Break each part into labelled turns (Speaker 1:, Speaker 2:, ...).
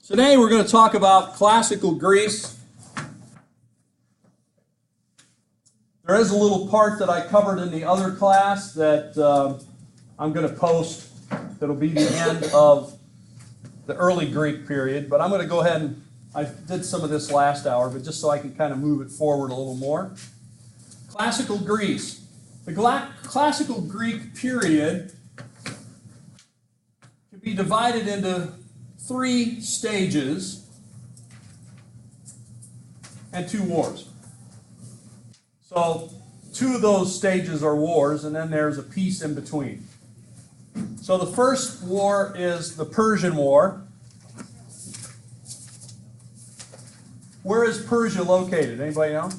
Speaker 1: Today we're going to talk about classical Greece. There is a little part that I covered in the other class that I'm going to post that'll be the end of the early Greek period, but I'm going to go ahead and I did some of this last hour, but just so I can kind of move it forward a little more. Classical Greece. The classical Greek period can be divided into 3 stages and 2 wars. So 2 of those stages are wars, and then there's a peace in between. So the first war is the Persian War. Where is Persia located? Anybody know?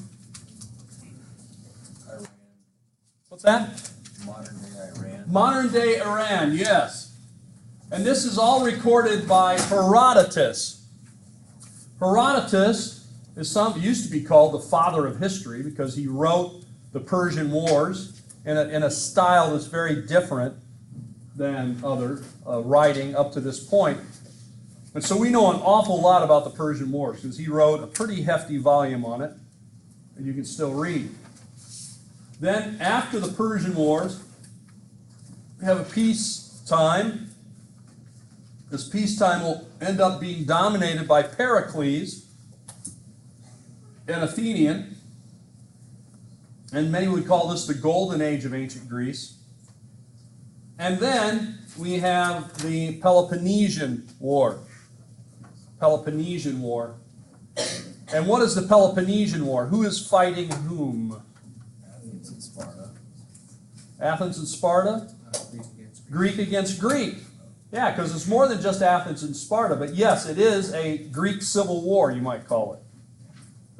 Speaker 2: Iran.
Speaker 1: What's that?
Speaker 2: Modern day Iran.
Speaker 1: Modern day Iran, yes. And this is all recorded by Herodotus. Herodotus used to be called the father of history because he wrote the Persian Wars in a style that's very different than other writing up to this point. And so we know an awful lot about the Persian Wars because he wrote a pretty hefty volume on it, and you can still read. Then after the Persian Wars, we have a peace time. This peacetime will end up being dominated by Pericles, an Athenian, and many would call this the golden age of ancient Greece. And then we have the Peloponnesian War. Peloponnesian War. And what is the Peloponnesian War? Who is fighting whom?
Speaker 2: Athens and Sparta.
Speaker 1: Athens and Sparta? Greek against Greek. Yeah, because it's more than just Athens and Sparta, but yes, it is a Greek civil war, you might call it.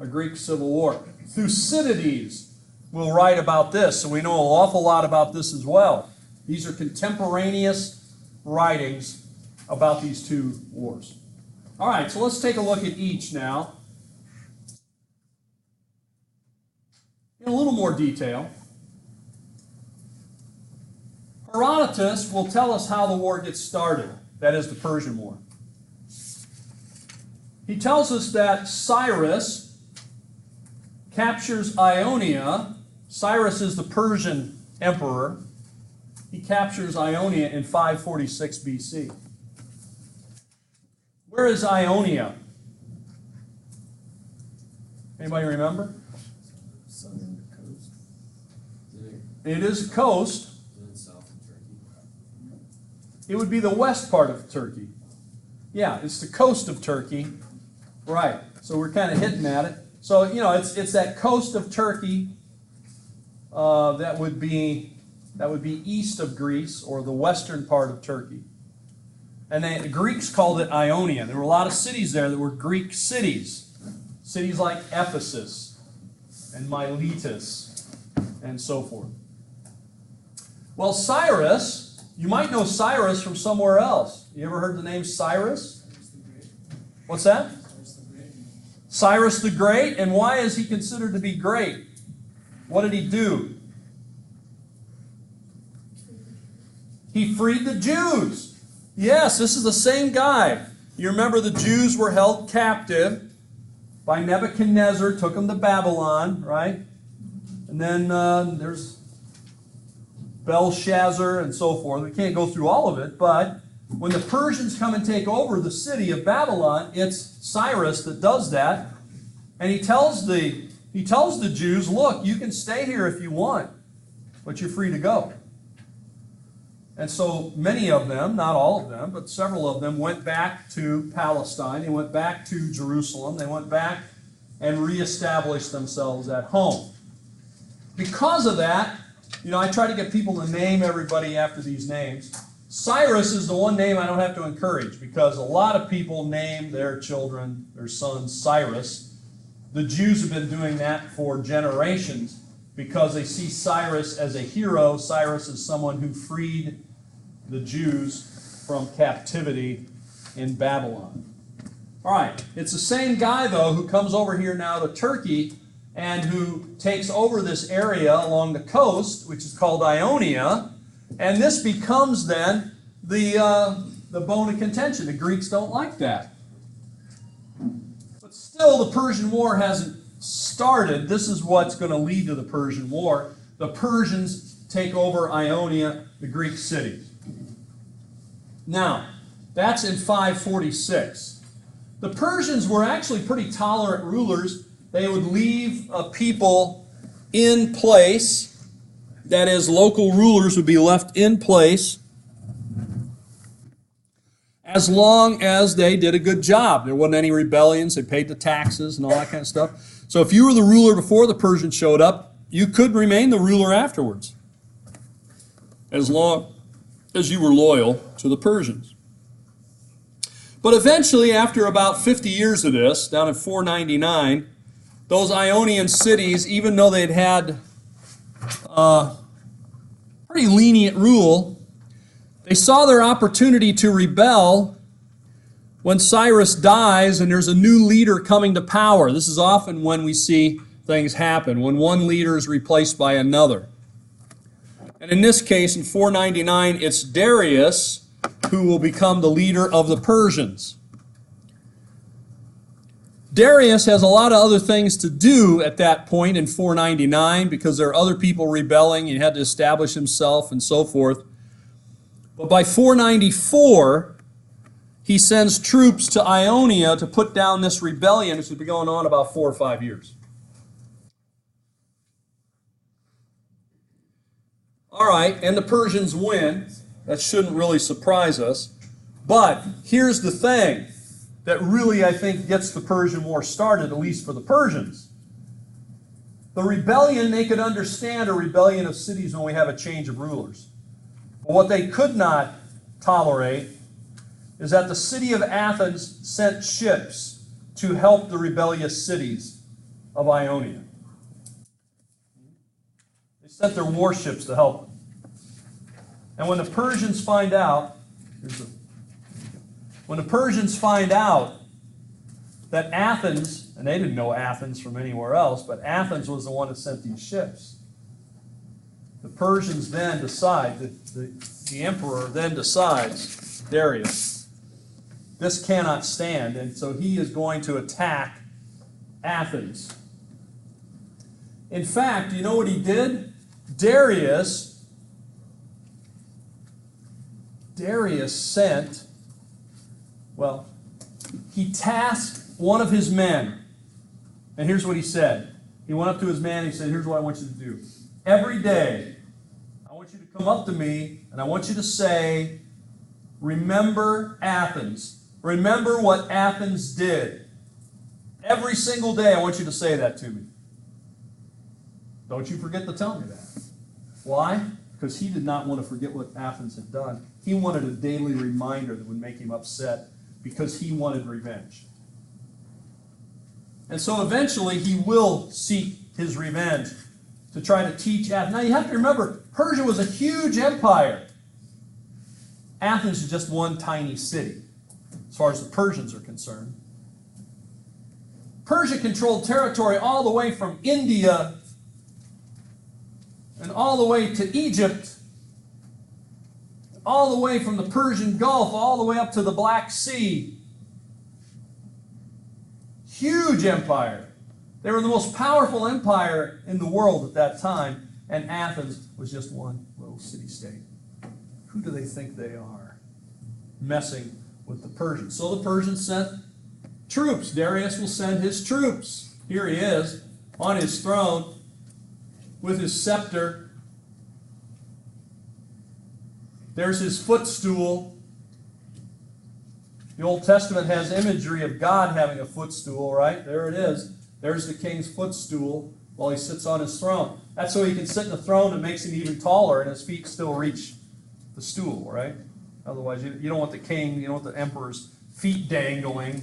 Speaker 1: A Greek civil war. Thucydides will write about this, so we know an awful lot about this as well. These are contemporaneous writings about these 2 wars. All right, so let's take a look at each now in a little more detail. Herodotus will tell us how the war gets started, that is the Persian War. He tells us that Cyrus captures Ionia. Cyrus is the Persian emperor. He captures Ionia in 546 BC. Where is Ionia? Anybody remember?
Speaker 2: Southern coast.
Speaker 1: It is a coast.
Speaker 2: South of Turkey.
Speaker 1: It would be the west part of Turkey. Yeah, it's the coast of Turkey. Right. So we're kind of hitting at it. So, it's that coast of Turkey that would be east of Greece, or the western part of Turkey. And the Greeks called it Ionia. There were a lot of cities there that were Greek cities. Cities like Ephesus and Miletus and so forth. Well, Cyrus, you might know Cyrus from somewhere else. You ever heard the name Cyrus? What's that? Cyrus the Great. And why is he considered to be great? What did he do? He freed the Jews. Yes, this is the same guy. You remember the Jews were held captive by Nebuchadnezzar, took them to Babylon, right? And then there's Belshazzar and so forth. We can't go through all of it, but when the Persians come and take over the city of Babylon, it's Cyrus that does that. And he tells the Jews, look, you can stay here if you want, but you're free to go. And so many of them, not all of them, but several of them went back to Palestine. They went back to Jerusalem. They went back and reestablished themselves at home. Because of that, I try to get people to name everybody after these names. Cyrus is the one name I don't have to encourage because a lot of people name their children, their sons, Cyrus. The Jews have been doing that for generations because they see Cyrus as a hero. Cyrus is someone who freed the Jews from captivity in Babylon. All right, it's the same guy, though, who comes over here now to Turkey and who takes over this area along the coast, which is called Ionia, and this becomes then the the bone of contention. The Greeks don't like that. But still, the Persian War hasn't started. This is what's going to lead to the Persian War. The Persians take over Ionia, the Greek cities. Now, that's in 546. The Persians were actually pretty tolerant rulers. They would leave people in place. That is, local rulers would be left in place as long as they did a good job. There wasn't any rebellions. They paid the taxes and all that kind of stuff. So if you were the ruler before the Persians showed up, you could remain the ruler afterwards, as long as you were loyal to the Persians. But eventually, after about 50 years of this, down in 499, those Ionian cities, even though they'd had pretty lenient rule, they saw their opportunity to rebel when Cyrus dies and there's a new leader coming to power. This is often when we see things happen, when one leader is replaced by another. And in this case, in 499, it's Darius who will become the leader of the Persians. Darius has a lot of other things to do at that point in 499 because there are other people rebelling. He had to establish himself and so forth. But by 494, he sends troops to Ionia to put down this rebellion, which has been going on about 4 or 5 years. All right, and the Persians win. That shouldn't really surprise us. But here's the thing that really, I think, gets the Persian War started, at least for the Persians. The rebellion, they could understand a rebellion of cities when we have a change of rulers. But what they could not tolerate is that the city of Athens sent ships to help the rebellious cities of Ionia. They sent their warships to help them. And when the Persians find out, that Athens, and they didn't know Athens from anywhere else, but Athens was the one that sent these ships. The Persians then decide, the emperor then decides, Darius, this cannot stand, and so he is going to attack Athens. In fact, you know what he did? Darius sent, he tasked one of his men. And here's what he said. He went up to his man and he said, here's what I want you to do. Every day, I want you to come up to me and I want you to say, remember Athens. Remember what Athens did. Every single day, I want you to say that to me. Don't you forget to tell me that. Why? Because he did not want to forget what Athens had done. He wanted a daily reminder that would make him upset because he wanted revenge. And so eventually he will seek his revenge to try to teach Athens. Now you have to remember, Persia was a huge empire. Athens is just one tiny city, as far as the Persians are concerned. Persia controlled territory all the way from India and all the way to Egypt, all the way from the Persian Gulf, all the way up to the Black Sea. Huge empire. They were the most powerful empire in the world at that time, and Athens was just one little city-state. Who do they think they are? Messing with the Persians. So the Persians sent troops. Darius will send his troops. Here he is on his throne with his scepter. There's his footstool. The Old Testament has imagery of God having a footstool, right? There it is. There's the king's footstool while he sits on his throne. That's so he can sit in the throne and makes him even taller and his feet still reach the stool, right? Otherwise, you don't want the king, you don't want the emperor's feet dangling.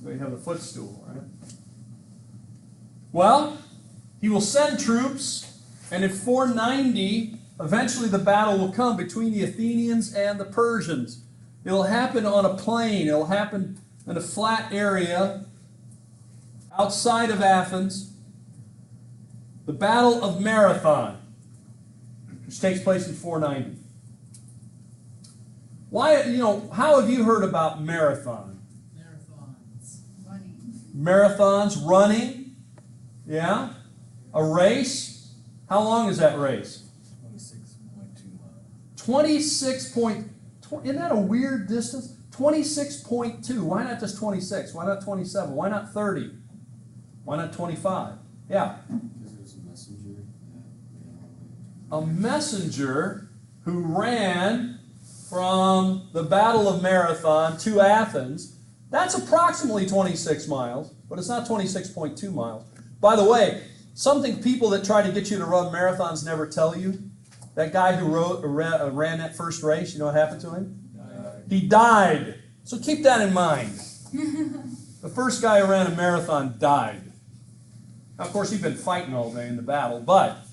Speaker 1: So you have the footstool, right? Well, he will send troops, and in 490, eventually the battle will come between the Athenians and the Persians. It'll happen on a plain. It'll happen in a flat area outside of Athens. The Battle of Marathon, which takes place in 490. Why, how have you heard about marathon? Marathons, running. Yeah? A race. How long is that race?
Speaker 2: 26.2 miles.
Speaker 1: 26 point, isn't that a weird distance? 26.2. Why not just 26? Why not 27? Why not 30? Why not 25? Yeah.
Speaker 2: Because there's a messenger.
Speaker 1: A messenger who ran from the Battle of Marathon to Athens. That's approximately 26 miles, but it's not 26.2 miles. By the way, something people that try to get you to run marathons never tell you. That guy who ran that first race, you know what happened to him? He died. So keep that in mind. The first guy who ran a marathon died. Now, of course, he'd been fighting all day in the battle, but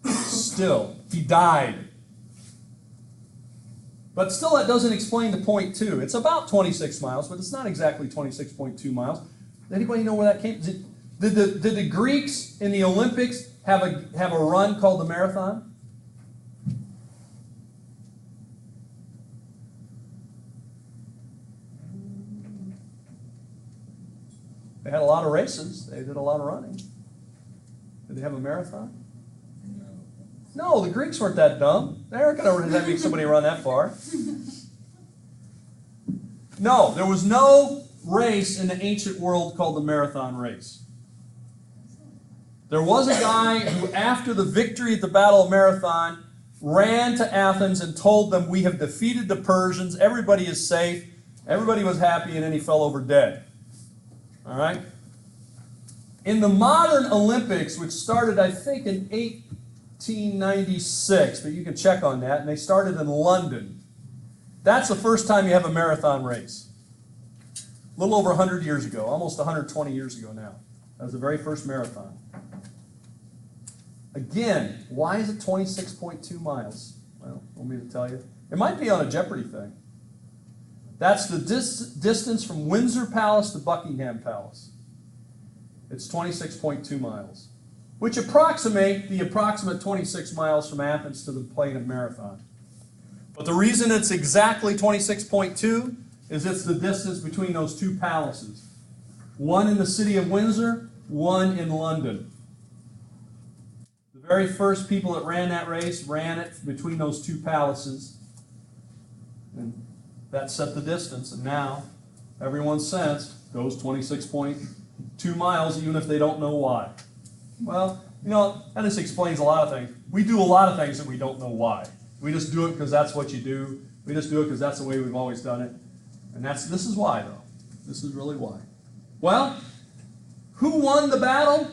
Speaker 1: still, he died. But still, that doesn't explain the point two. It's about 26 miles, but it's not exactly 26.2 miles. Does anybody know where that came from? Did the Greeks in the Olympics have a run called the marathon? They had a lot of races. They did a lot of running. Did they have a marathon? No, the Greeks weren't that dumb. They weren't going to make somebody run that far. No, there was no race in the ancient world called the marathon race. There was a guy who, after the victory at the Battle of Marathon, ran to Athens and told them, "We have defeated the Persians. Everybody is safe." Everybody was happy, and then he fell over dead. All right? In the modern Olympics, which started, I think, in 1896, but you can check on that, and they started in London. That's the first time you have a marathon race. A little over 100 years ago, almost 120 years ago now. That was the very first marathon. Again, why is it 26.2 miles? Well, want me to tell you? It might be on a Jeopardy thing. That's the distance from Windsor Palace to Buckingham Palace. It's 26.2 miles, which approximate the approximate 26 miles from Athens to the plain of Marathon. But the reason it's exactly 26.2 is it's the distance between those two palaces. One in the city of Windsor, one in London. The very first people that ran that race ran it between those two palaces. And that set the distance. And now, everyone since goes 26.2 miles, even if they don't know why. Well, that just explains a lot of things. We do a lot of things that we don't know why. We just do it because that's what you do. We just do it because that's the way we've always done it. And this is why, though. This is really why. Well, who won the battle?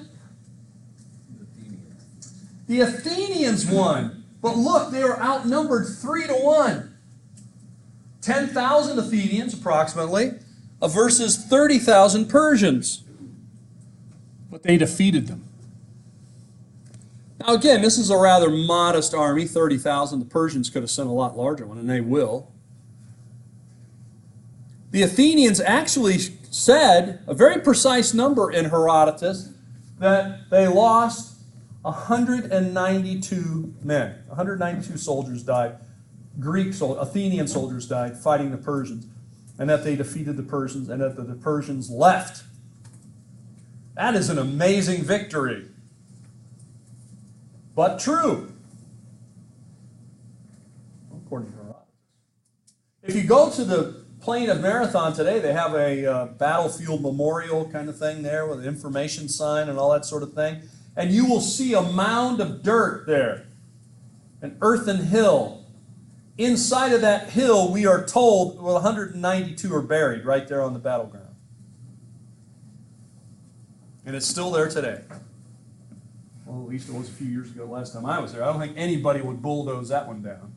Speaker 1: The Athenians won. But look, they were outnumbered 3-1. 10,000 Athenians, approximately, versus 30,000 Persians. But they defeated them. Now again, this is a rather modest army, 30,000. The Persians could have sent a lot larger one, and they will. The Athenians actually said, a very precise number in Herodotus, that they lost 192 men. 192 soldiers died. Athenian soldiers died fighting the Persians, and that they defeated the Persians, and that the Persians left. That is an amazing victory. But true. According to Herodotus. If you go to the plain of Marathon today, they have a battlefield memorial kind of thing there with an information sign and all that sort of thing. And you will see a mound of dirt there, an earthen hill. Inside of that hill, we are told, 192 are buried right there on the battleground. And it's still there today. Well, at least it was a few years ago, last time I was there. I don't think anybody would bulldoze that one down.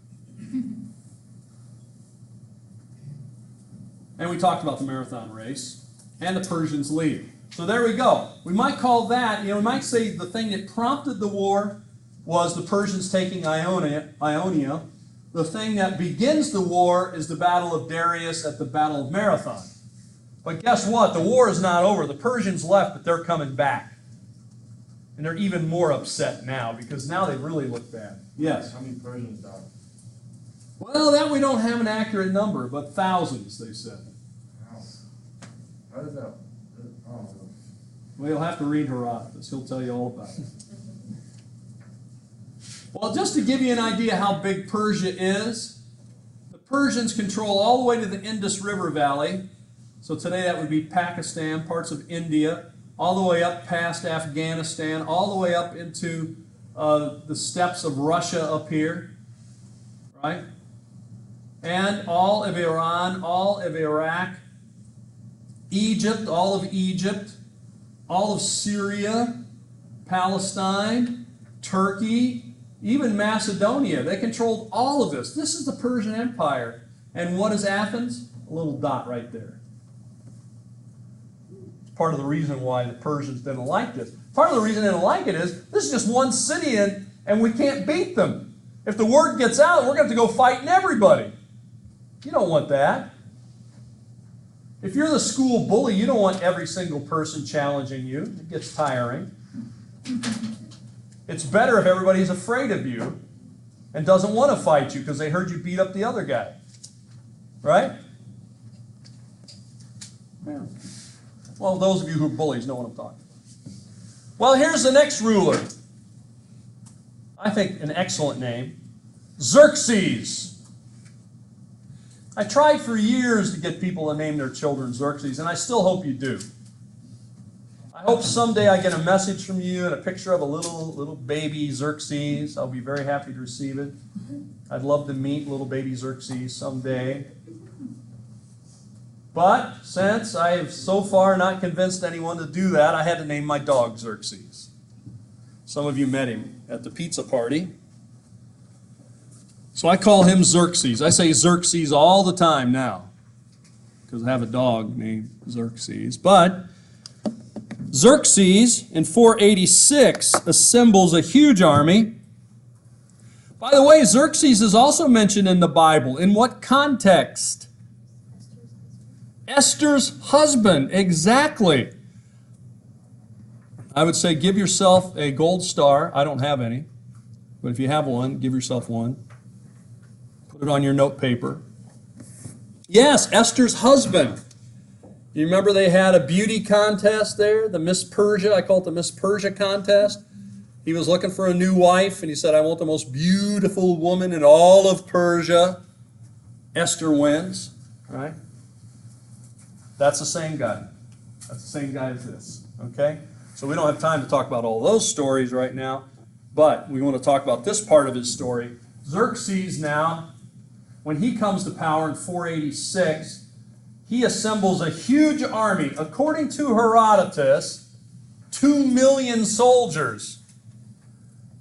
Speaker 1: And we talked about the marathon race and the Persians leave. So there we go. We might call that, we might say the thing that prompted the war was the Persians taking Ionia. The thing that begins the war is the Battle of Darius at the Battle of Marathon. But guess what? The war is not over. The Persians left, but they're coming back. And they're even more upset now because now they really look bad. Yes?
Speaker 3: How many Persians died?
Speaker 1: Well, that we don't have an accurate number, but thousands, they said.
Speaker 2: How did that? Oh,
Speaker 1: Well, you'll have to read Herodotus. He'll tell you all about it. Well, just to give you an idea how big Persia is, the Persians control all the way to the Indus River Valley. So today that would be Pakistan, parts of India, all the way up past Afghanistan, all the way up into the steppes of Russia up here, right? And all of Iran, all of Iraq, Egypt, all of Egypt, all of Syria, Palestine, Turkey, even Macedonia. They controlled all of this. This is the Persian Empire. And what is Athens? A little dot right there. It's part of the reason why the Persians didn't like this. Part of the reason they didn't like it is this is just one city and we can't beat them. If the word gets out, we're going to have to go fighting everybody. You don't want that. If you're the school bully, you don't want every single person challenging you. It gets tiring. It's better if everybody's afraid of you and doesn't want to fight you because they heard you beat up the other guy. Right? Yeah. Well, those of you who are bullies know what I'm talking about. Well, here's the next ruler. I think an excellent name. Xerxes. I tried for years to get people to name their children Xerxes, and I still hope you do. I hope someday I get a message from you and a picture of a little baby Xerxes. I'll be very happy to receive it. I'd love to meet little baby Xerxes someday. But since I have so far not convinced anyone to do that, I had to name my dog Xerxes. Some of you met him at the pizza party. So I call him Xerxes. I say Xerxes all the time now because I have a dog named Xerxes. But Xerxes in 486 assembles a huge army. By the way, Xerxes is also mentioned in the Bible. In what context? Esther's husband, exactly. I would say give yourself a gold star. I don't have any, but if you have one, give yourself one. Put it on your note paper. Yes, Esther's husband. You remember they had a beauty contest there, the Miss Persia, I call it the Miss Persia contest. He was looking for a new wife, and he said, I want the most beautiful woman in all of Persia. Esther wins, right? That's the same guy. That's the same guy as this, okay? So we don't have time to talk about all those stories right now, but we want to talk about this part of his story. Xerxes now, when he comes to power in 486, he assembles a huge army. According to Herodotus, 2 million soldiers.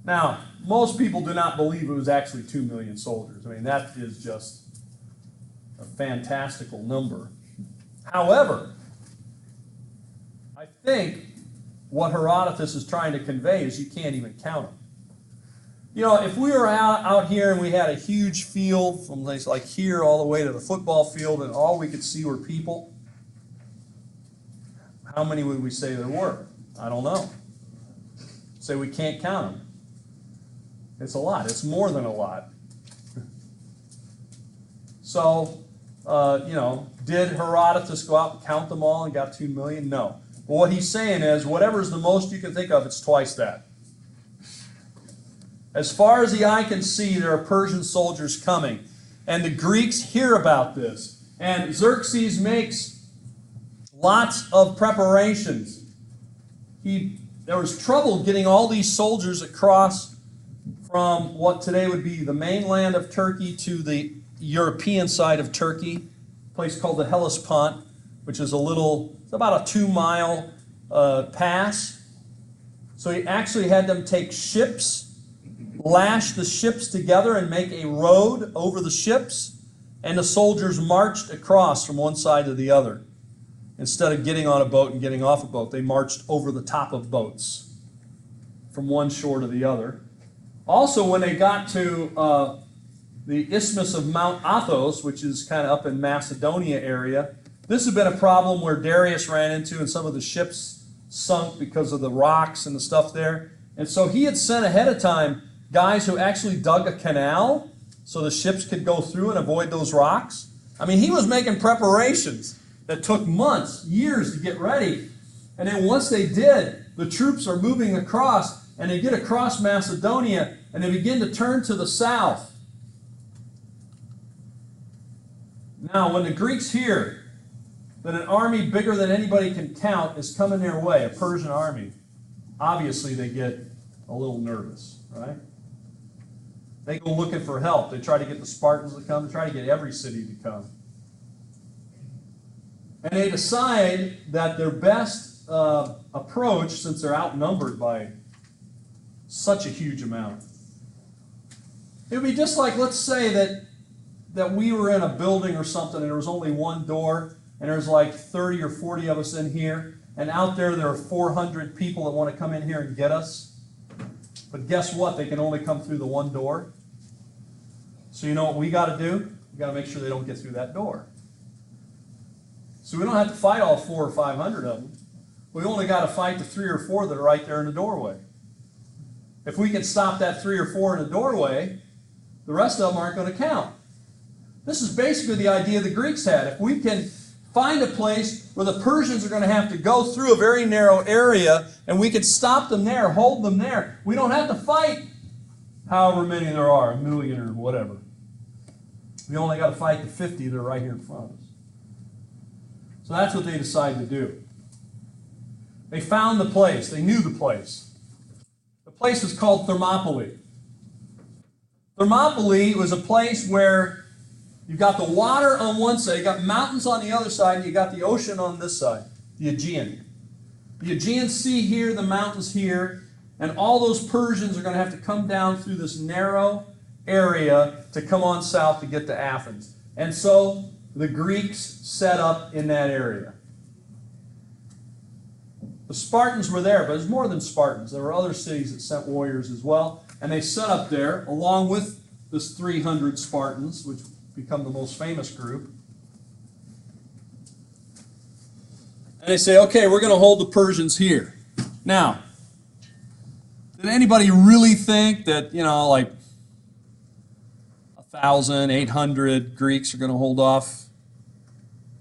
Speaker 1: Now, most people do not believe it was actually 2 million soldiers. I mean, that is just a fantastical number. However, I think what Herodotus is trying to convey is you can't even count them. You know, if we were out here and we had a huge field from like here all the way to the football field and all we could see were people, how many would we say there were? I don't know. Say we can't count them. It's a lot. It's more than a lot. So, did Herodotus go out and count them all and got 2 million? No. But what he's saying is whatever is the most you can think of, it's twice that. As far as the eye can see, there are Persian soldiers coming. And the Greeks hear about this. And Xerxes makes lots of preparations. There was trouble getting all these soldiers across from what today would be the mainland of Turkey to the European side of Turkey, a place called the Hellespont, which is it's about a 2-mile pass. So he actually had them take ships, lash the ships together and make a road over the ships, and the soldiers marched across from one side to the other. Instead of getting on a boat and getting off a boat, they marched over the top of boats from one shore to the other. Also, when they got to the Isthmus of Mount Athos, which is kind of up in Macedonia area, this had been a problem where Darius ran into and some of the ships sunk because of the rocks and the stuff there. And so he had sent ahead of time guys who actually dug a canal so the ships could go through and avoid those rocks. I mean, he was making preparations that took months, years to get ready. And then once they did, the troops are moving across, and they get across Macedonia, and they begin to turn to the south. Now, when the Greeks hear that an army bigger than anybody can count is coming their way, a Persian army, obviously they get a little nervous, right? They go looking for help. They try to get the Spartans to come. They try to get every city to come. And they decide that their best approach, since they're outnumbered by such a huge amount, it would be just like, let's say that we were in a building or something and there was only one door and there's like 30 or 40 of us in here, and out there are 400 people that want to come in here and get us. But guess what? They can only come through the one door. So you know what we got to do? We got to make sure they don't get through that door. So we don't have to fight all 400 or 500 of them. We only got to fight the 3 or 4 that are right there in the doorway. If we can stop that 3 or 4 in the doorway, the rest of them aren't going to count. This is basically the idea the Greeks had. If we can find a place where the Persians are going to have to go through a very narrow area, and we can stop them there, hold them there, we don't have to fight however many there are, 1 million or whatever. We only got to fight the 50 that are right here in front of us. So that's what they decided to do. They found the place. They knew the place. The place was called Thermopylae. Thermopylae was a place where you've got the water on one side, you've got mountains on the other side, and you've got the ocean on this side, the Aegean. The Aegean Sea here, the mountains here, and all those Persians are going to have to come down through this narrow area to come on south to get to Athens. And so the Greeks set up in that area. The Spartans were there, but there's more than Spartans. There were other cities that sent warriors as well, and they set up there along with this 300 Spartans, which become the most famous group. And they say, okay, we're going to hold the Persians here. Now, did anybody really think that, like 1,800 Greeks are going to hold off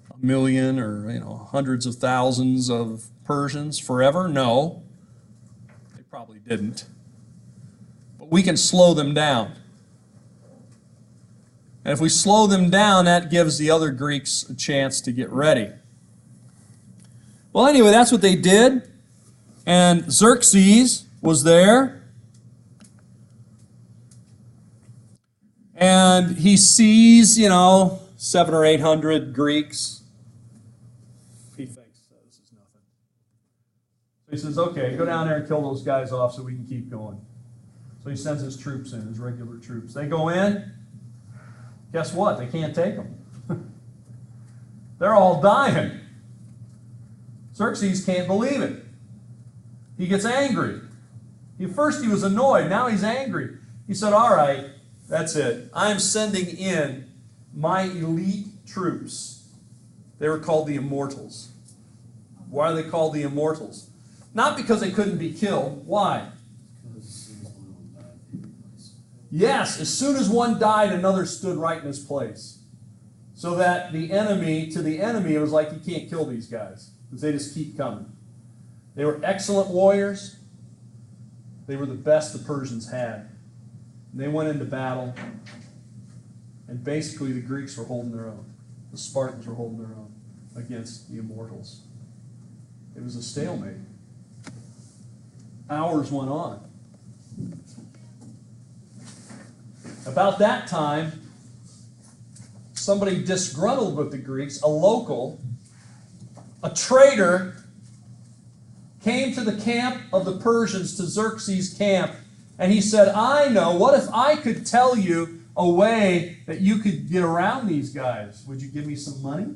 Speaker 1: 1 million or, hundreds of thousands of Persians forever? No, they probably didn't. But we can slow them down. And if we slow them down, that gives the other Greeks a chance to get ready. Well, anyway, that's what they did. And Xerxes was there. And he sees, 700 or 800 Greeks. He thinks, this is nothing. So he says, okay, go down there and kill those guys off so we can keep going. So he sends his troops in, his regular troops. They go in. Guess what? They can't take them. They're all dying. Xerxes can't believe it. He gets angry. First he was annoyed, now he's angry. He said, all right, that's it. I'm sending in my elite troops. They were called the Immortals. Why are they called the Immortals? Not because they couldn't be killed. Why? Yes, as soon as one died, another stood right in his place. So that to the enemy, it was like, you can't kill these guys, because they just keep coming. They were excellent warriors. They were the best the Persians had. And they went into battle, and basically the Greeks were holding their own. The Spartans were holding their own against the Immortals. It was a stalemate. Hours went on. About that time, somebody disgruntled with the Greeks, a local, a traitor, came to the camp of the Persians, to Xerxes' camp, and he said, I know, what if I could tell you a way that you could get around these guys? Would you give me some money?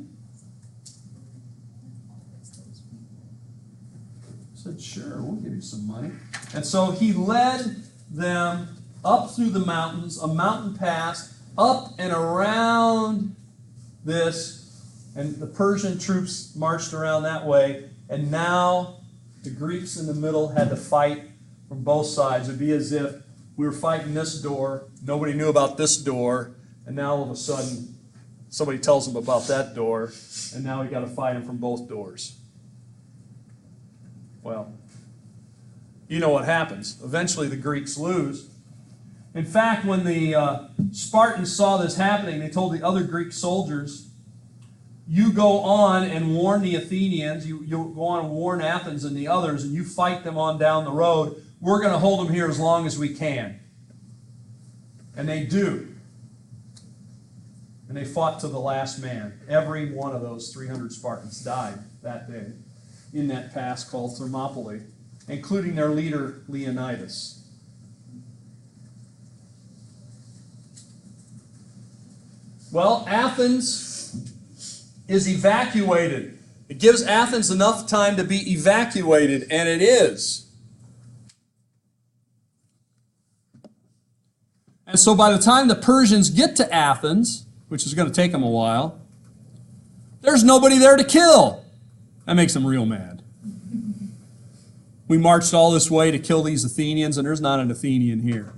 Speaker 1: I said, sure, we'll give you some money. And so he led them up through the mountains, a mountain pass, up and around this, and the Persian troops marched around that way, and now the Greeks in the middle had to fight from both sides. It would be as if we were fighting this door, nobody knew about this door, and now all of a sudden somebody tells them about that door, and now we got to fight them from both doors. Well, you know what happens. Eventually the Greeks lose. In fact, when the Spartans saw this happening, they told the other Greek soldiers, you go on and warn the Athenians, you go on and warn Athens and the others, and you fight them on down the road. We're going to hold them here as long as we can. And they do. And they fought to the last man. Every one of those 300 Spartans died that day in that pass called Thermopylae, including their leader, Leonidas. Well, Athens is evacuated. It gives Athens enough time to be evacuated, and it is. And so by the time the Persians get to Athens, which is going to take them a while, there's nobody there to kill. That makes them real mad. We marched all this way to kill these Athenians, and there's not an Athenian here.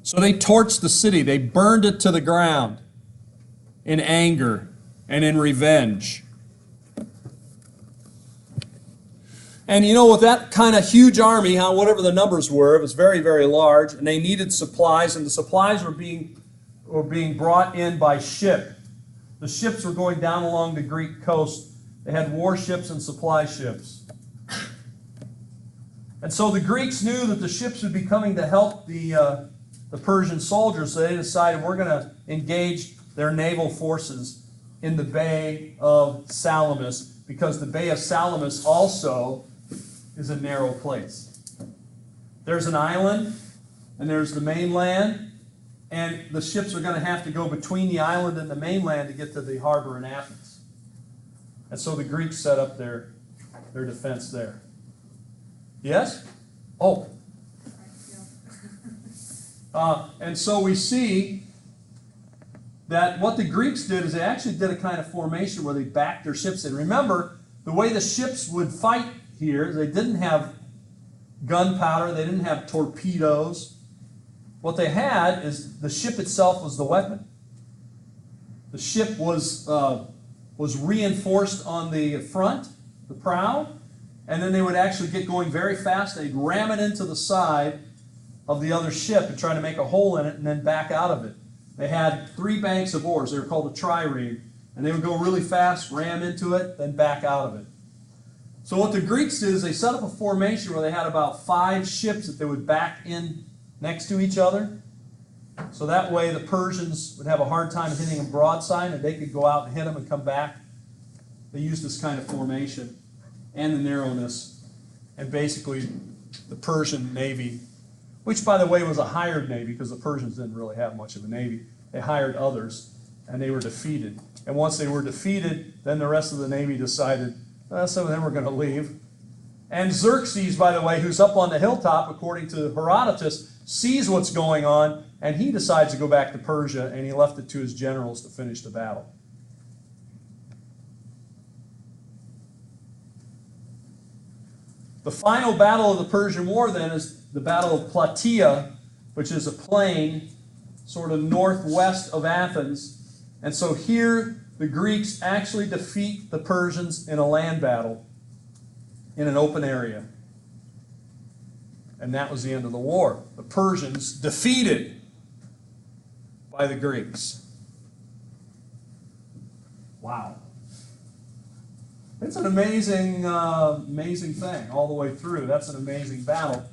Speaker 1: So they torched the city. They burned it to the ground in anger and in revenge. And you know, with that kind of huge army, whatever the numbers were, it was very, very large, and they needed supplies, and the supplies were being brought in by ship. The ships were going down along the Greek coast. They had warships and supply ships. And so the Greeks knew that the ships would be coming to help the Persian soldiers, so they decided we're going to engage their naval forces in the Bay of Salamis, because the Bay of Salamis also is a narrow place. There's an island, and there's the mainland, and the ships are going to have to go between the island and the mainland to get to the harbor in Athens. And so the Greeks set up their defense there. Yes? Oh. And so we see that what the Greeks did is they actually did a kind of formation where they backed their ships in. Remember, the way the ships would fight here, they didn't have gunpowder, they didn't have torpedoes. What they had is the ship itself was the weapon. The ship was reinforced on the front, the prow, and then they would actually get going very fast. They'd ram it into the side of the other ship and try to make a hole in it and then back out of it. They had 3 banks of oars. They were called a trireme. And they would go really fast, ram into it, then back out of it. So what the Greeks did is they set up a formation where they had about 5 ships that they would back in next to each other. So that way the Persians would have a hard time hitting them broadside, and they could go out and hit them and come back. They used this kind of formation and the narrowness. And basically the Persian navy, which by the way was a hired navy because the Persians didn't really have much of a navy. They hired others, and they were defeated. And once they were defeated, then the rest of the navy decided, some of them were going to leave. And Xerxes, by the way, who's up on the hilltop, according to Herodotus, sees what's going on, and he decides to go back to Persia, and he left it to his generals to finish the battle. The final battle of the Persian War, then, is the Battle of Plataea, which is a plain sort of northwest of Athens. And so here, the Greeks actually defeat the Persians in a land battle in an open area. And that was the end of the war. The Persians defeated by the Greeks. Wow. It's an amazing, amazing thing all the way through. That's an amazing battle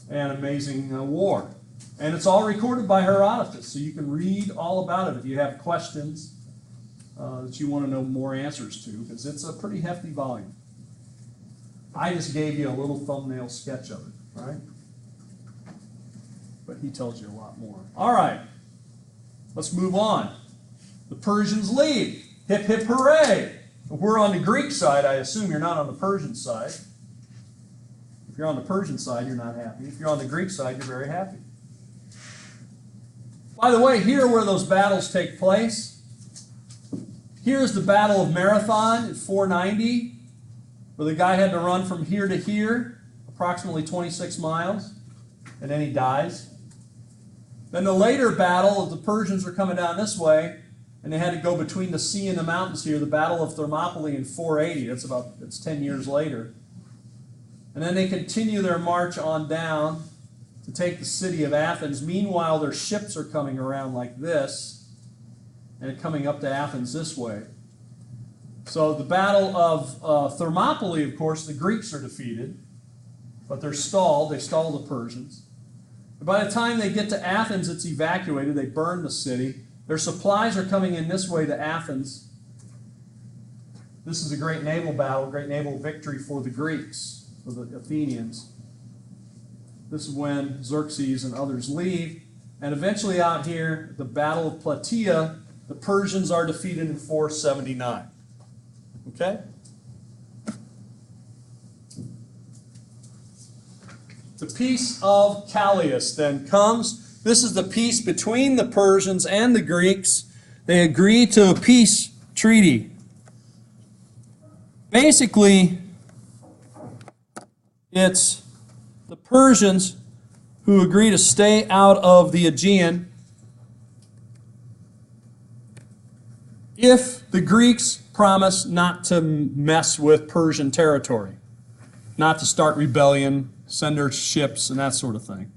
Speaker 1: and amazing war. And it's all recorded by Herodotus, so you can read all about it if you have questions that you want to know more answers to, because it's a pretty hefty volume. I just gave you a little thumbnail sketch of it, right? But he tells you a lot more. All right, let's move on. The Persians leave. Hip, hip, hooray! If we're on the Greek side, I assume you're not on the Persian side. If you're on the Persian side, you're not happy. If you're on the Greek side, you're very happy. By the way, here where those battles take place, here's the Battle of Marathon at 490, where the guy had to run from here to here, approximately 26 miles. and then he dies. Then the later battle of the Persians were coming down this way, and they had to go between the sea and the mountains here, the Battle of Thermopylae in 480. That's 10 years later. And then they continue their march on down to take the city of Athens. Meanwhile, their ships are coming around like this, and coming up to Athens this way. So the Battle of Thermopylae, of course, the Greeks are defeated, but they're stalled. They stall the Persians. By the time they get to Athens, it's evacuated. They burn the city. Their supplies are coming in this way to Athens. This is a great naval battle, great naval victory for the Greeks, for the Athenians. This is when Xerxes and others leave. And eventually out here, the Battle of Plataea, the Persians are defeated in 479. Okay? The Peace of Callias then comes. This is the peace between the Persians and the Greeks. They agree to a peace treaty. Basically, it's the Persians who agree to stay out of the Aegean if the Greeks promise not to mess with Persian territory, not to start rebellion, send their ships, and that sort of thing.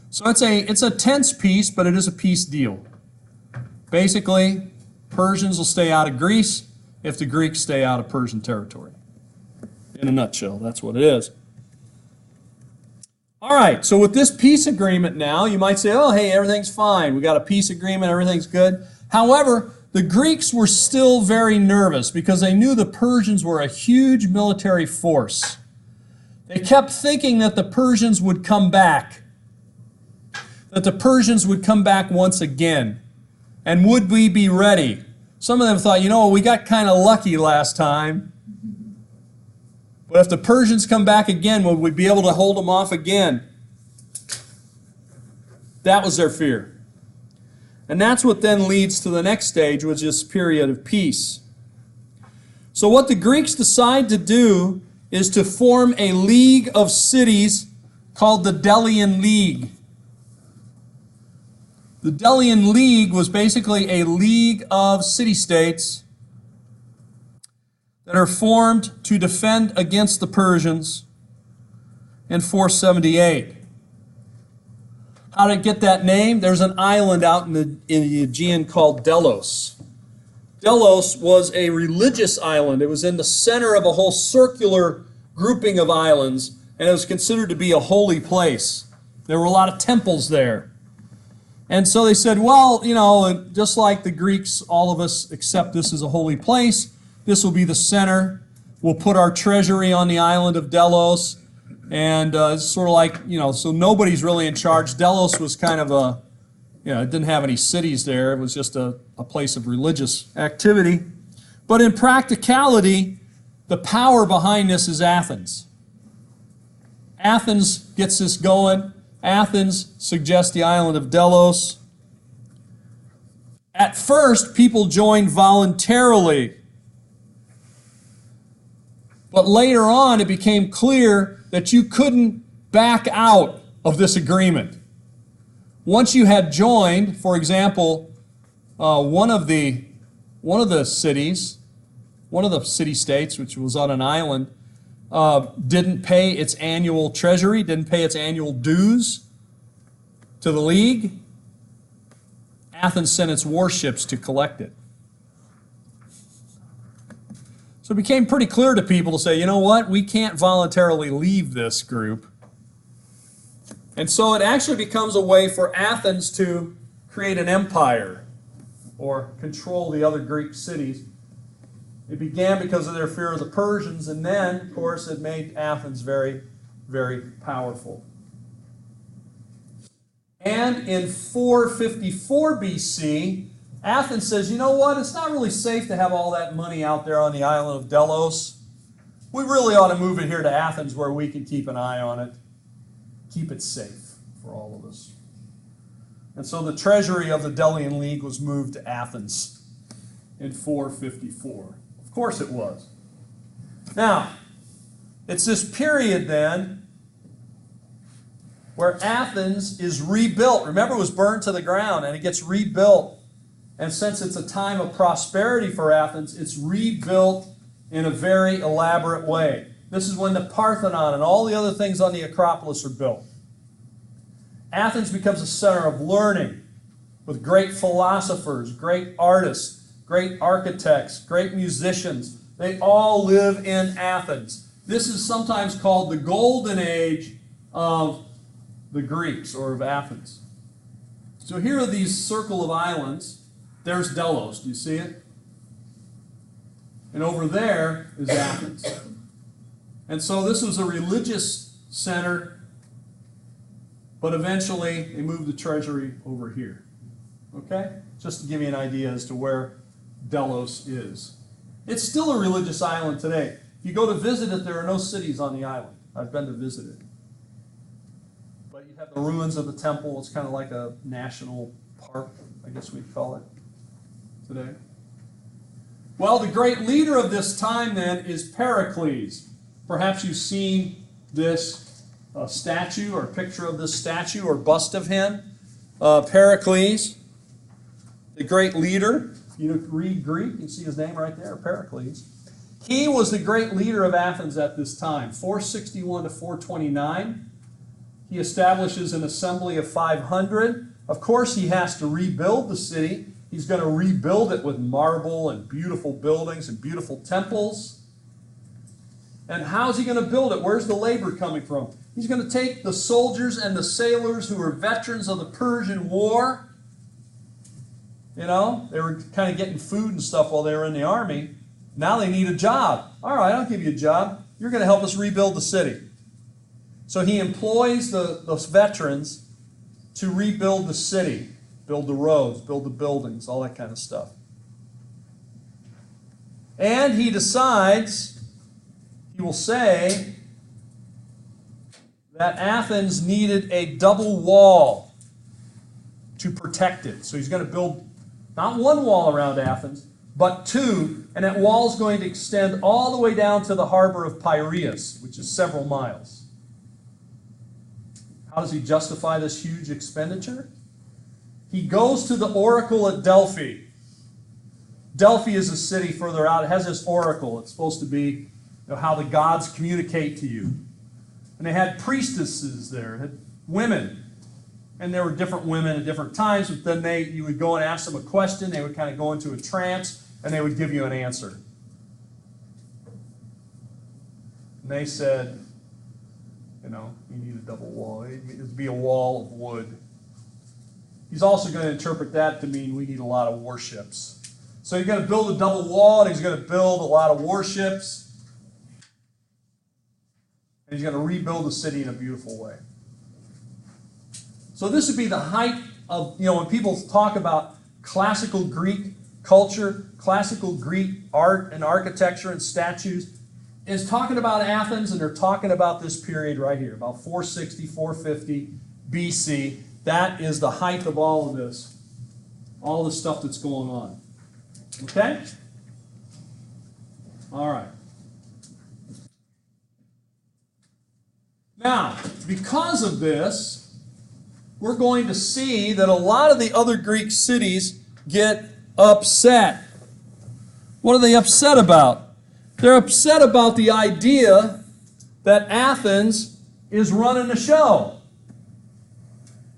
Speaker 1: So it's a tense peace, but it is a peace deal. Basically, Persians will stay out of Greece if the Greeks stay out of Persian territory. In a nutshell, that's what it is. All right, so with this peace agreement now, you might say, oh, hey, everything's fine. We got a peace agreement, everything's good. However, the Greeks were still very nervous because they knew the Persians were a huge military force. They kept thinking that the Persians would come back, that the Persians would come back once again. And would we be ready? Some of them thought, you know, we got kind of lucky last time. But if the Persians come back again, would we be able to hold them off again? That was their fear. And that's what then leads to the next stage, which is period of peace. So what the Greeks decide to do is to form a league of cities called the Delian League. The Delian League was basically a league of city-states that are formed to defend against the Persians in 478. How did it get that name? There's an island out in the Aegean called Delos. Delos was a religious island. It was in the center of a whole circular grouping of islands, and it was considered to be a holy place. There were a lot of temples there. And so they said, well, you know, just like the Greeks, all of us accept this as a holy place. This will be the center. We'll put our treasury on the island of Delos. And it's sort of like, you know, so nobody's really in charge. Delos was kind of a, you know, it didn't have any cities there. It was just a place of religious activity. But in practicality, the power behind this is Athens. Athens gets this going. Athens suggests the island of Delos. At first, people joined voluntarily. But later on, it became clear that you couldn't back out of this agreement. Once you had joined, for example, one of the city-states, which was on an island, didn't pay its annual treasury, didn't pay its annual dues to the league, Athens sent its warships to collect it. So it became pretty clear to people to say, you know what, we can't voluntarily leave this group. And so it actually becomes a way for Athens to create an empire or control the other Greek cities. It began because of their fear of the Persians, and then, of course, it made Athens very, very powerful. And in 454 BC, Athens says, you know what, it's not really safe to have all that money out there on the island of Delos. We really ought to move it here to Athens where we can keep an eye on it, keep it safe for all of us. And so the treasury of the Delian League was moved to Athens in 454. Of course it was. Now, it's this period then where Athens is rebuilt. Remember, it was burned to the ground, and it gets rebuilt. And since it's a time of prosperity for Athens, it's rebuilt in a very elaborate way. This is when the Parthenon and all the other things on the Acropolis are built. Athens becomes a center of learning with great philosophers, great artists, great architects, great musicians. They all live in Athens. This is sometimes called the golden age of the Greeks, or of Athens. So here are these circle of islands. There's Delos. Do you see it? And over there is Athens. And so this was a religious center, but eventually they moved the treasury over here. Okay? Just to give you an idea as to where Delos is. It's still a religious island today. If you go to visit it, there are no cities on the island. I've been to visit it. But you have the ruins of the temple. It's kind of like a national park, I guess we'd call it today. Well, the great leader of this time then is Pericles. Perhaps you've seen this statue or picture of this statue or bust of him. Pericles, the great leader. If you read Greek, you can see his name right there, Pericles. He was the great leader of Athens at this time, 461 to 429. He establishes an assembly of 500. Of course, he has to rebuild the city. He's going to rebuild it with marble and beautiful buildings and beautiful temples. And how's he going to build it? Where's the labor coming from? He's going to take the soldiers and the sailors who were veterans of the Persian War. You know, they were kind of getting food and stuff while they were in the army. Now they need a job. All right, I'll give you a job. You're going to help us rebuild the city. So he employs those veterans to rebuild the city, build the roads, build the buildings, all that kind of stuff. And he decides, he will say, that Athens needed a double wall to protect it. So he's going to build not one wall around Athens, but two, and that wall is going to extend all the way down to the harbor of Piraeus, which is several miles. How does he justify this huge expenditure? He goes to the oracle at Delphi. Delphi is a city further out. It has this oracle. It's supposed to be how the gods communicate to you. And they had priestesses there, had women. And there were different women at different times, but then you would go and ask them a question, they would kind of go into a trance, and they would give you an answer. And they said, you need a double wall. It'd be a wall of wood. He's also going to interpret that to mean we need a lot of warships. So he's going to build a double wall, and he's going to build a lot of warships. And he's going to rebuild the city in a beautiful way. So this would be the height of, when people talk about classical Greek culture, classical Greek art and architecture and statues, is talking about Athens, and they're talking about this period right here, about 460, 450 BC. That is the height of all of this, all the stuff that's going on. Okay? All right. Now, because of this, we're going to see that a lot of the other Greek cities get upset. What are they upset about? They're upset about the idea that Athens is running the show.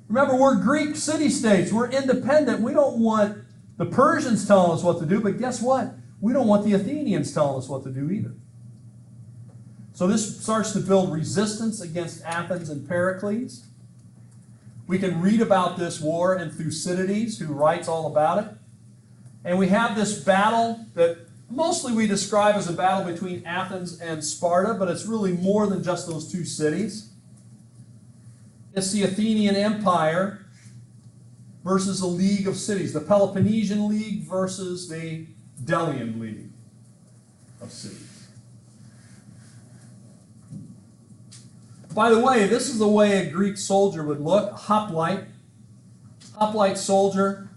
Speaker 1: Remember, we're Greek city-states. We're independent. We don't want the Persians telling us what to do, but guess what? We don't want the Athenians telling us what to do either. So this starts to build resistance against Athens and Pericles. We can read about this war in Thucydides, who writes all about it. And we have this battle that mostly we describe as a battle between Athens and Sparta, but it's really more than just those two cities. It's the Athenian Empire versus a league of cities, the Peloponnesian League versus the Delian League of cities. By the way, this is the way a Greek soldier would look, hoplite. Hoplite soldier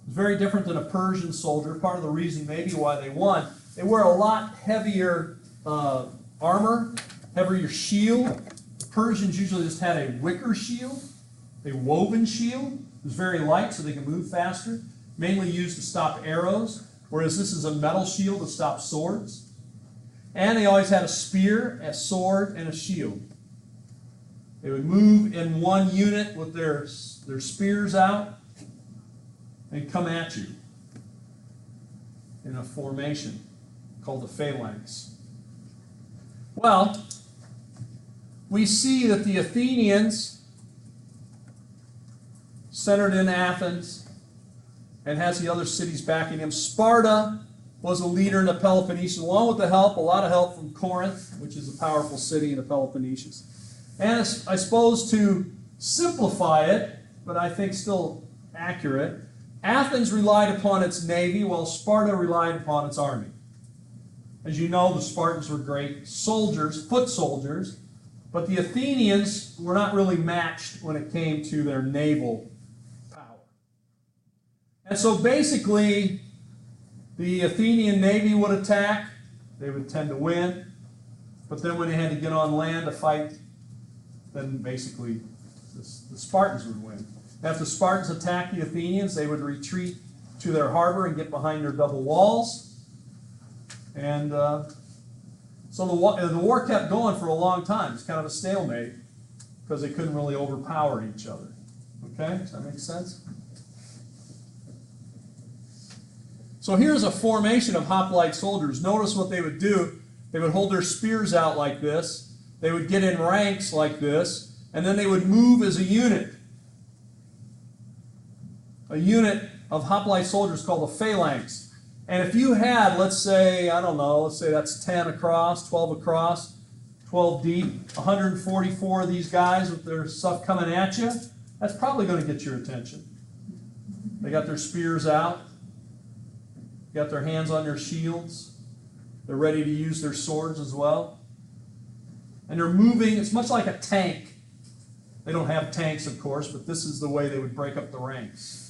Speaker 1: is very different than a Persian soldier. Part of the reason maybe why they won, they wear a lot heavier armor, heavier shield. Persians usually just had a wicker shield, a woven shield. It was very light so they could move faster, mainly used to stop arrows, whereas this is a metal shield to stop swords. And they always had a spear, a sword, and a shield. They would move in one unit with their spears out and come at you in a formation called the phalanx. Well, we see that the Athenians, centered in Athens, and has the other cities backing him. Sparta was a leader in the Peloponnese, along with a lot of help from Corinth, which is a powerful city in the Peloponnese. And I suppose to simplify it, but I think still accurate, Athens relied upon its navy while Sparta relied upon its army. As you know, the Spartans were great soldiers, foot soldiers, but the Athenians were not really matched when it came to their naval power. And so basically, the Athenian navy would attack, they would tend to win, but then when they had to get on land to fight, then basically the Spartans would win. If the Spartans attacked the Athenians, they would retreat to their harbor and get behind their double walls. And so the war kept going for a long time. It's kind of a stalemate because they couldn't really overpower each other. Okay, does that make sense? So here's a formation of hoplite soldiers. Notice what they would do. They would hold their spears out like this. They would get in ranks like this, and then they would move as a unit. A unit of hoplite soldiers called a phalanx. And if you had, let's say, I don't know, let's say that's 10 across, 12 across, 12 deep, 144 of these guys with their stuff coming at you, that's probably going to get your attention. They got their spears out, got their hands on their shields, they're ready to use their swords as well. And they're moving, it's much like a tank. They don't have tanks, of course, but this is the way they would break up the ranks.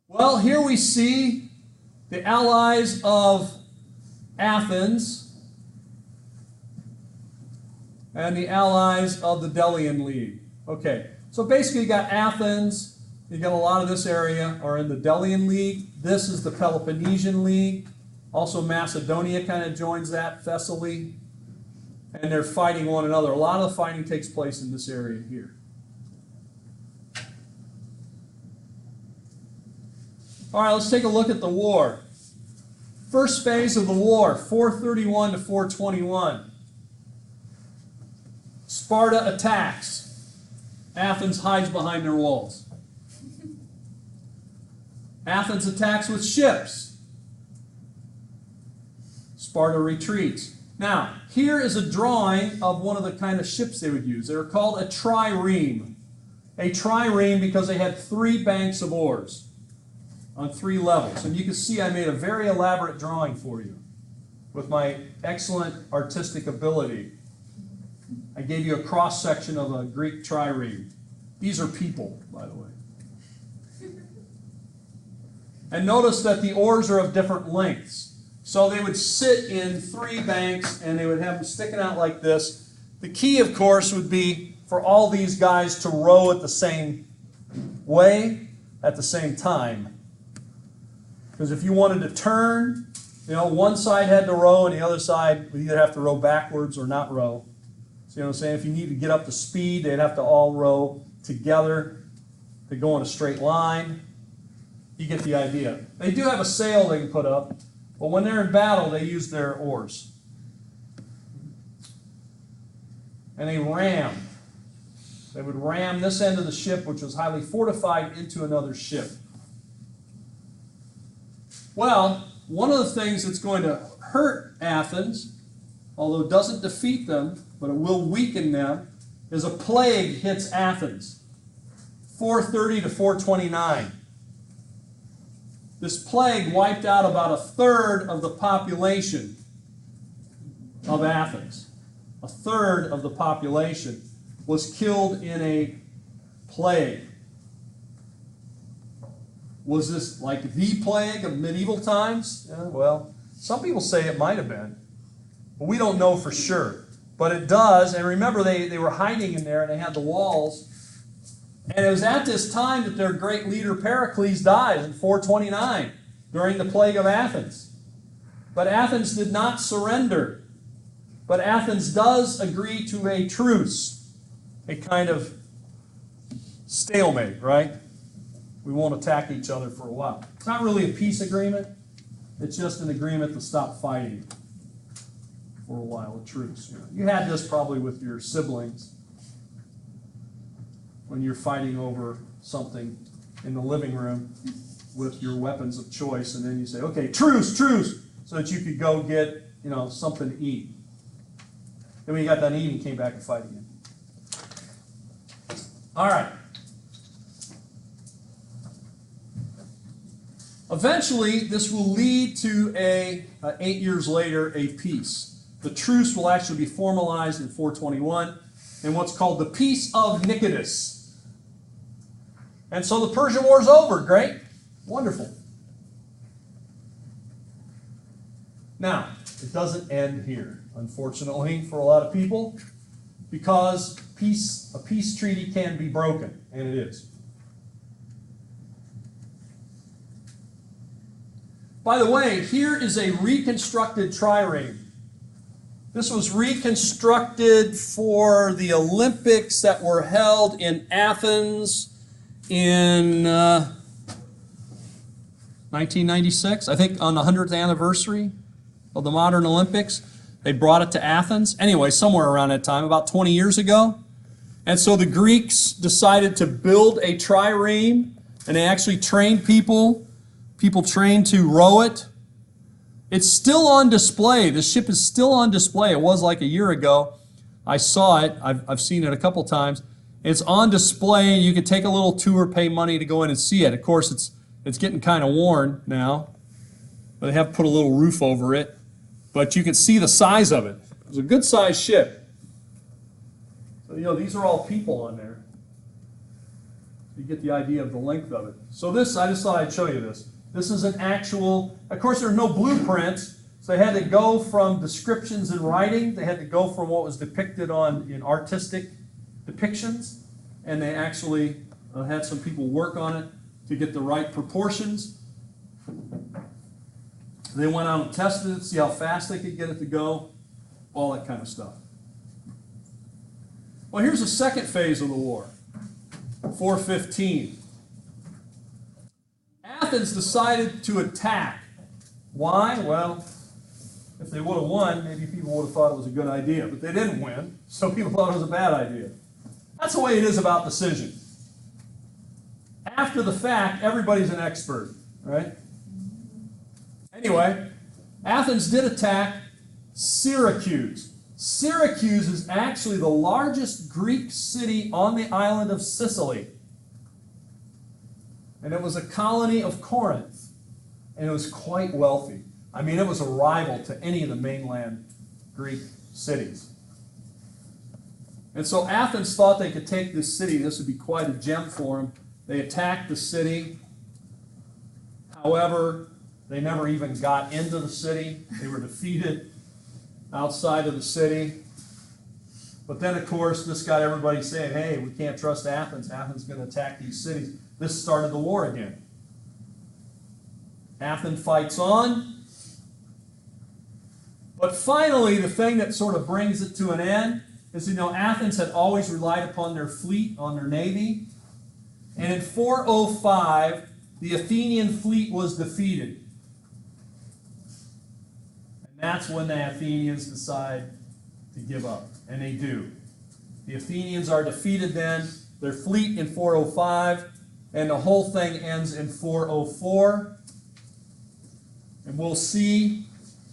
Speaker 1: Well, here we see the allies of Athens and the allies of the Delian League. Okay, so basically you got Athens, you got a lot of this area are in the Delian League. This is the Peloponnesian League. Also Macedonia kind of joins that, Thessaly. And they're fighting one another. A lot of the fighting takes place in this area here. All right, let's take a look at the war. First phase of the war, 431 to 421. Sparta attacks. Athens hides behind their walls. Athens attacks with ships. Sparta retreats. Now, here is a drawing of one of the kind of ships they would use. They were called a trireme. A trireme because they had 3 banks of oars on 3 levels. And you can see I made a very elaborate drawing for you with my excellent artistic ability. I gave you a cross-section of a Greek trireme. These are people, by the way. And notice that the oars are of different lengths. So they would sit in 3 banks and they would have them sticking out like this. The key, of course, would be for all these guys to row at the same way, at the same time. Because if you wanted to turn, one side had to row and the other side would either have to row backwards or not row. So you know what I'm saying? If you need to get up to speed, they'd have to all row together. They go in a straight line. You get the idea. They do have a sail they can put up, but when they're in battle, they use their oars. And they ram. They would ram this end of the ship, which was highly fortified, into another ship. Well, one of the things that's going to hurt Athens, although it doesn't defeat them, but it will weaken them, is a plague hits Athens. 430 to 429. This plague wiped out about 1/3 of the population of Athens. 1/3 of the population was killed in a plague. Was this like the plague of medieval times? Well, some people say it might have been, but we don't know for sure. But it does, and remember they were hiding in there and they had the walls. And it was at this time that their great leader Pericles dies in 429 during the plague of Athens. But Athens did not surrender. But Athens does agree to a truce, a kind of stalemate, right? We won't attack each other for a while. It's not really a peace agreement. It's just an agreement to stop fighting for a while, a truce. You had this probably with your siblings when you're fighting over something in the living room with your weapons of choice, and then you say, okay, truce, truce, so that you could go get, something to eat. Then when you got done eating, you came back and fight again. All right. Eventually, this will lead to 8 years later, a peace. The truce will actually be formalized in 421 in what's called the Peace of Nicetus. And so the Persian War is over. Great. Wonderful. Now, it doesn't end here, unfortunately, for a lot of people, because a peace treaty can be broken, and it is. By the way, here is a reconstructed trireme. This was reconstructed for the Olympics that were held in Athens in 1996, I think on the 100th anniversary of the modern Olympics. They brought it to Athens. Anyway, somewhere around that time, about 20 years ago. And so the Greeks decided to build a trireme, and they actually trained people. People trained to row it. It's still on display. The ship is still on display. It was like a year ago. I saw it. I've seen it a couple times. It's on display. You can take a little tour, pay money to go in and see it. Of course, it's getting kind of worn now. But they have put a little roof over it. But you can see the size of it. It was a good-sized ship. So, these are all people on there. You get the idea of the length of it. So I just thought I'd show you this. This is an actual, of course there are no blueprints, so they had to go from descriptions in writing, they had to go from what was depicted in artistic depictions, and they actually had some people work on it to get the right proportions. They went out and tested it, see how fast they could get it to go, all that kind of stuff. Well, here's the second phase of the war, 415. Athens decided to attack. Why? Well, if they would have won, maybe people would have thought it was a good idea, but they didn't win, so people thought it was a bad idea. That's the way it is about decision. After the fact, everybody's an expert, right? Anyway, Athens did attack Syracuse. Syracuse is actually the largest Greek city on the island of Sicily. And it was a colony of Corinth. And it was quite wealthy. I mean, it was a rival to any of the mainland Greek cities. And so Athens thought they could take this city. This would be quite a gem for them. They attacked the city. However, they never even got into the city. They were defeated outside of the city. But then, of course, this got everybody saying, hey, we can't trust Athens. Athens is going to attack these cities. This started the war again. Athens fights on. But finally, the thing that sort of brings it to an end is, Athens had always relied upon their fleet, on their navy. And in 405, the Athenian fleet was defeated. And that's when the Athenians decide to give up. And they do. The Athenians are defeated then. Their fleet in 405. And the whole thing ends in 404. And we'll see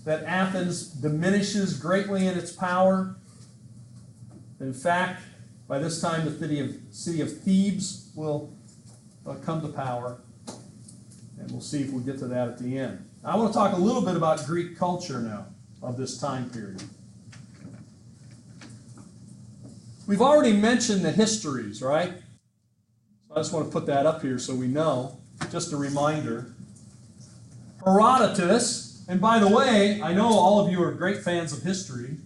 Speaker 1: that Athens diminishes greatly in its power. In fact, by this time, the city of Thebes will come to power. And we'll see if we get to that at the end. Now, I want to talk a little bit about Greek culture now of this time period. We've already mentioned the histories, right? So I just want to put that up here so we know. Just a reminder. Herodotus, and by the way, I know all of you are great fans of history.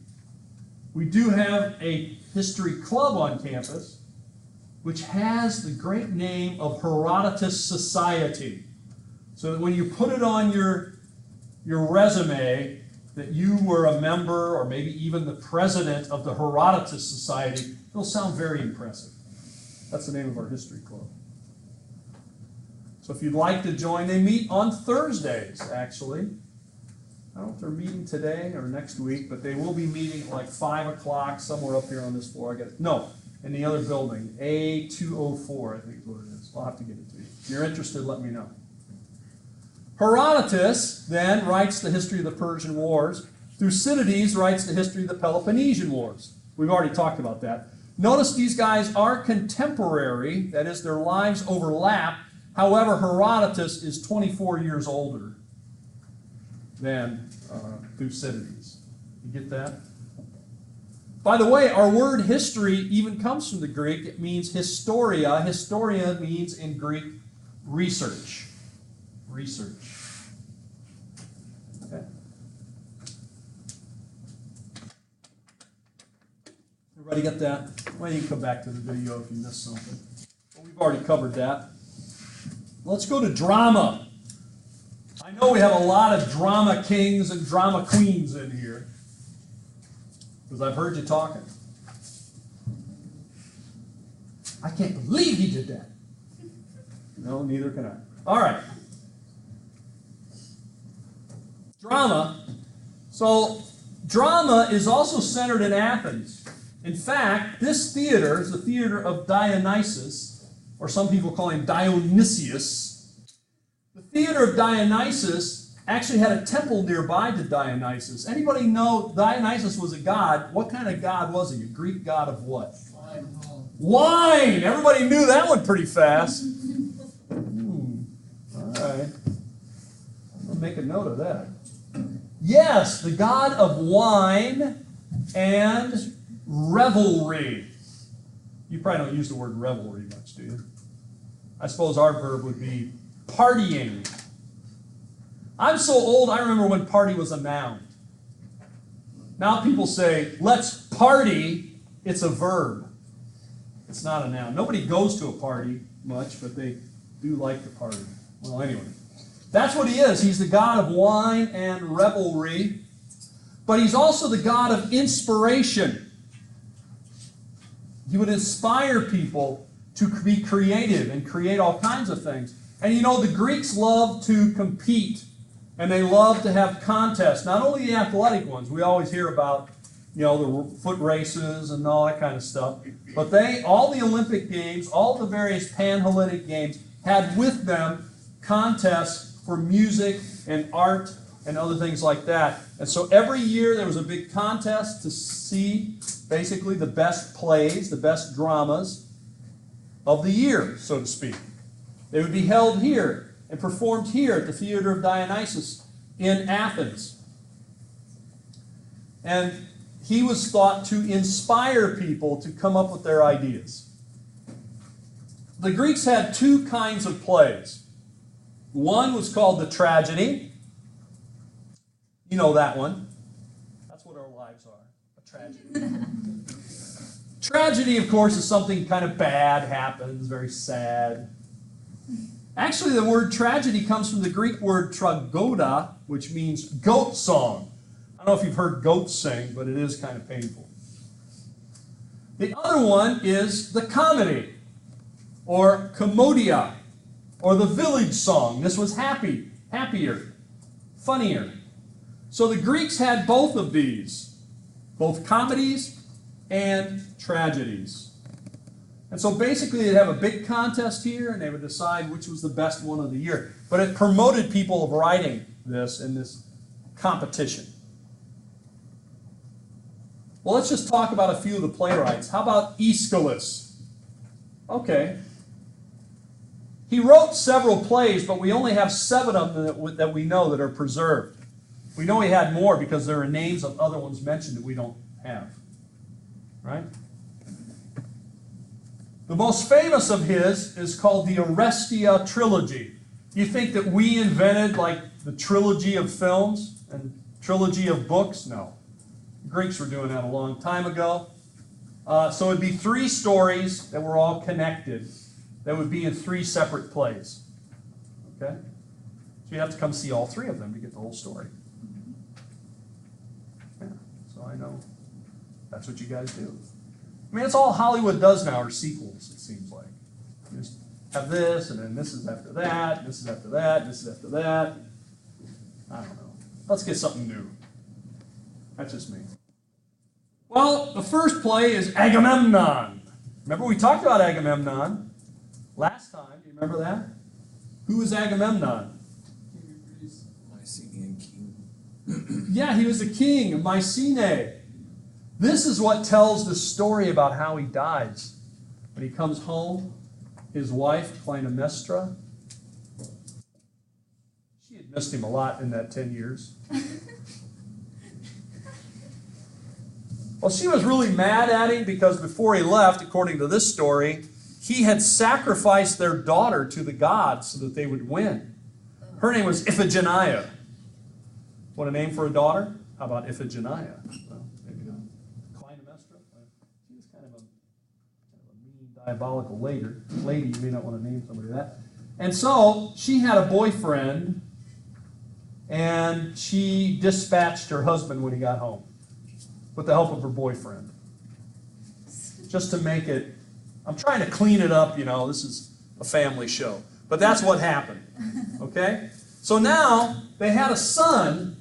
Speaker 1: we do have a history club on campus, which has the great name of Herodotus Society. So that when you put it on your resume that you were a member or maybe even the president of the Herodotus Society, it'll sound very impressive. That's the name of our history club. So if you'd like to join, they meet on Thursdays, actually. I don't know if they're meeting today or next week, but they will be meeting at like 5 o'clock somewhere up here on this floor. No, in the other building, A204, I think is what it is. I'll have to get it to you. If you're interested, let me know. Herodotus then writes the history of the Persian Wars. Thucydides writes the history of the Peloponnesian Wars. We've already talked about that. Notice these guys are contemporary, that is, their lives overlap. However, Herodotus is 24 years older than Thucydides. You get that? By the way, our word history even comes from the Greek. It means historia. Historia means in Greek research. Research. Okay. Everybody get that? Well, you can come back to the video if you missed something. Well, we've already covered that. Let's go to drama. I know we have a lot of drama kings and drama queens in here, because I've heard you talking. I can't believe he did that. No, neither can I. All right. Drama. So, drama is also centered in Athens. In fact, this theater is the theater of Dionysus, or some people call him Dionysius. The theater of Dionysus actually had a temple nearby to Dionysus. Anybody know Dionysus was a god? What kind of god was he? A Greek god of what?
Speaker 3: Wine.
Speaker 1: Wine! Everybody knew that one pretty fast. All right. I'll make a note of that. Yes, the god of wine and revelry. You probably don't use the word revelry much, do you? I suppose our verb would be partying. I'm so old, I remember when party was a noun. Now people say, let's party. It's a verb. It's not a noun. Nobody goes to a party much, but they do like to party. Well, anyway. That's what he is. He's the god of wine and revelry. But he's also the god of inspiration. He would inspire people to be creative and create all kinds of things. And you know, the Greeks love to compete, and they love to have contests. Not only the athletic ones. We always hear about, you know, the foot races and all that kind of stuff. But all the Olympic Games, all the various Panhellenic Games, had with them contests for music and art and other things like that. And so every year there was a big contest to see basically the best plays, the best dramas of the year, so to speak. They would be held here and performed here at the Theater of Dionysus in Athens. And he was thought to inspire people to come up with their ideas. The Greeks had two kinds of plays. One was called the tragedy. You know that one. That's what our lives are, a tragedy. Tragedy, of course, is something kind of bad happens, very sad. Actually, the word tragedy comes from the Greek word tragoda, which means goat song. I don't know if you've heard goats sing, but it is kind of painful. The other one is the comedy, or commodia, or the village song. This was happier, funnier. So the Greeks had both of these, both comedies and tragedies. And so basically they'd have a big contest here, and they would decide which was the best one of the year. But it promoted people of writing this in this competition. Well, let's just talk about a few of the playwrights. How about Aeschylus? Okay. He wrote several plays, but we only have 7 of them that we know that are preserved. We know he had more because there are names of other ones mentioned that we don't have. Right? The most famous of his is called the Orestia trilogy. Do you think that we invented like the trilogy of films and trilogy of books? No. Greeks were doing that a long time ago. So it'd be 3 stories that were all connected that would be in 3 separate plays. Okay? So you have to come see all 3 of them to get the whole story. Yeah, so I know that's what you guys do. I mean, it's all Hollywood does now are sequels, it seems like. You just have this, and then this is after that, this is after that, this is after that. I don't know. Let's get something new. That's just me. Well, the first play is Agamemnon. Remember we talked about Agamemnon last time. Do you remember that? Who is Agamemnon?
Speaker 3: Mycenaean king.
Speaker 1: Yeah, he was a king of Mycenae. This is what tells the story about how he dies. When he comes home, his wife, Clytemnestra, she had missed him a lot in that 10 years. Well, she was really mad at him because before he left, according to this story, he had sacrificed their daughter to the gods so that they would win. Her name was Iphigenia. What a name for a daughter? How about Iphigenia? Well, there you go. Clytemnestra. She was kind of a mean, diabolical lady. You may not want to name somebody that. And so she had a boyfriend, and she dispatched her husband when he got home with the help of her boyfriend. Just to make it, I'm trying to clean it up, this is a family show. But that's what happened, okay? So now, they had a son.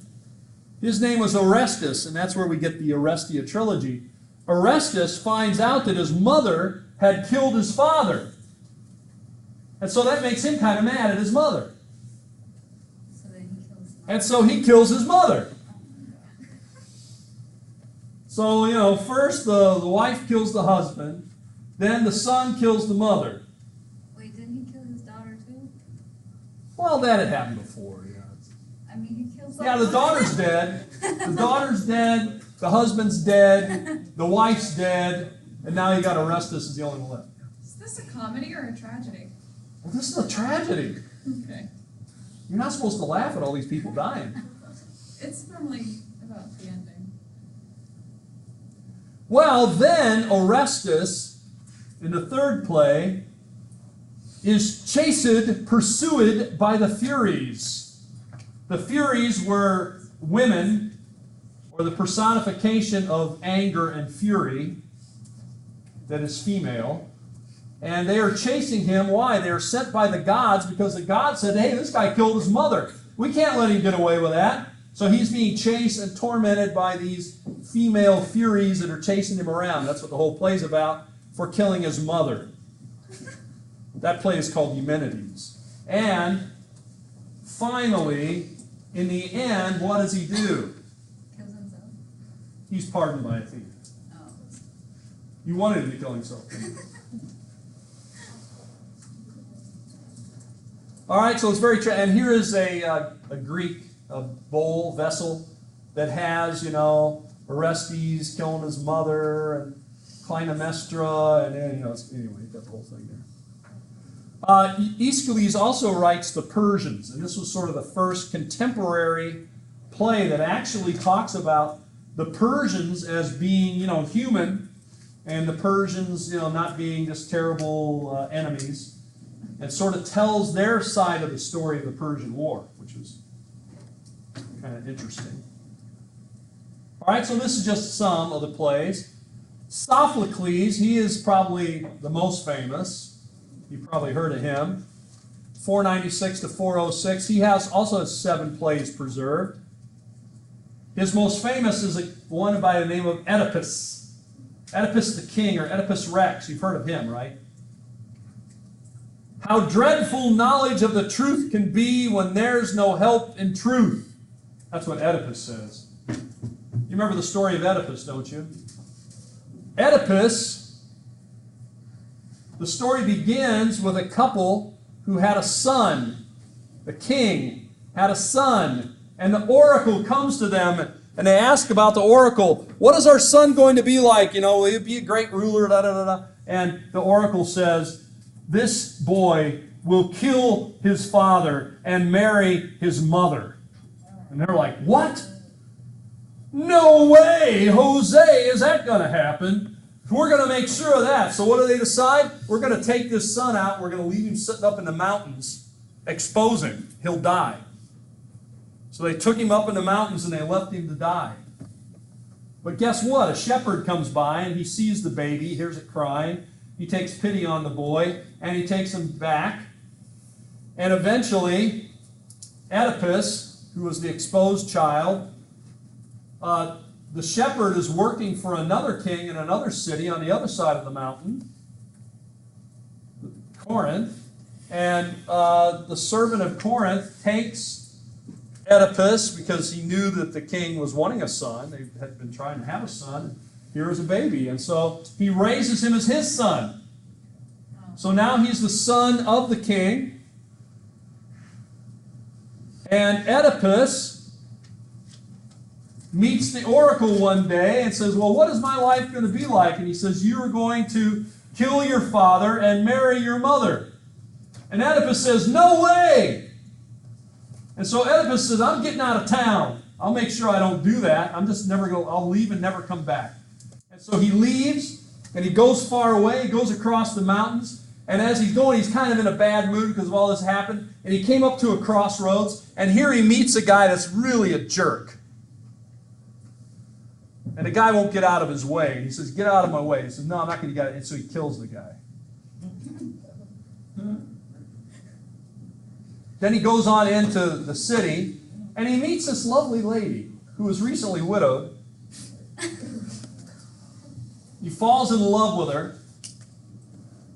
Speaker 1: His name was Orestes, and that's where we get the Orestia trilogy. Orestes finds out that his mother had killed his father. And so that makes him kind of mad at his mother. And so he kills his mother. So, first the wife kills the husband, then the son kills the mother.
Speaker 4: Wait, didn't he kill his daughter too?
Speaker 1: Well, that had happened before,
Speaker 4: I mean, he kills.
Speaker 1: Yeah, the daughter's dead. The daughter's dead. The husband's dead. The wife's dead. And now you got Orestes as the only one left.
Speaker 5: Is this a comedy or a tragedy?
Speaker 1: Well, this is a tragedy.
Speaker 5: Okay.
Speaker 1: You're not supposed to laugh at all these people dying.
Speaker 5: It's normally about the ending.
Speaker 1: Well, then Orestes, in the third play, is pursued by the Furies. The Furies were women, or the personification of anger and fury, that is female. And they are chasing him. Why? They are sent by the gods because the gods said, hey, this guy killed his mother. We can't let him get away with that. So he's being chased and tormented by these female Furies that are chasing him around. That's what the whole play's about, for killing his mother. That play is called Eumenides. And finally, in the end, what does he do?
Speaker 4: Kills himself.
Speaker 1: He's pardoned by Athena.
Speaker 4: Oh.
Speaker 1: You wanted him to kill himself. All right, so it's very and here is a Greek bowl, vessel, that has, Orestes killing his mother, and Clytemnestra, and then, anyway, you've got the whole thing there. Aeschylus also writes The Persians, and this was sort of the first contemporary play that actually talks about the Persians as being, human, and the Persians, not being just terrible enemies. And sort of tells their side of the story of the Persian War, which is kind of interesting. All right, so this is just some of the plays. Sophocles, he is probably the most famous. You've probably heard of him. 496 to 406. He also has 7 plays preserved. His most famous is one by the name of Oedipus. Oedipus the King, or Oedipus Rex. You've heard of him, right? How dreadful knowledge of the truth can be when there's no help in truth. That's what Oedipus says. You remember the story of Oedipus, don't you? Oedipus, the story begins with a couple who had a son. The king had a son, and the oracle comes to them, and they ask about the oracle. What is our son going to be like? Will he be a great ruler? Da, da, da, da. And the oracle says, this boy will kill his father and marry his mother. And they're like, what? No way, Jose, is that going to happen? We're going to make sure of that. So what do they decide? We're going to take this son out. We're going to leave him sitting up in the mountains, expose him. He'll die. So they took him up in the mountains and they left him to die. But guess what? A shepherd comes by and he sees the baby, he hears it crying. He takes pity on the boy and he takes him back. And eventually, Oedipus, who was the exposed child, the shepherd is working for another king in another city on the other side of the mountain, Corinth. And the servant of Corinth takes Oedipus because he knew that the king was wanting a son. They had been trying to have a son. Here is a baby. And so he raises him as his son. So now he's the son of the king. And Oedipus meets the oracle one day and says, well, what is my life going to be like? And he says, you are going to kill your father and marry your mother. And Oedipus says, no way! And so Oedipus says, I'm getting out of town. I'll make sure I don't do that. I'll leave and never come back. And so he leaves, and he goes far away. He goes across the mountains. And as he's going, he's kind of in a bad mood because of all this happened. And he came up to a crossroads, and here he meets a guy that's really a jerk. And the guy won't get out of his way. And he says, get out of my way. He says, no, I'm not going to get it. And so he kills the guy. Then he goes on into the city, and he meets this lovely lady who was recently widowed. He falls in love with her.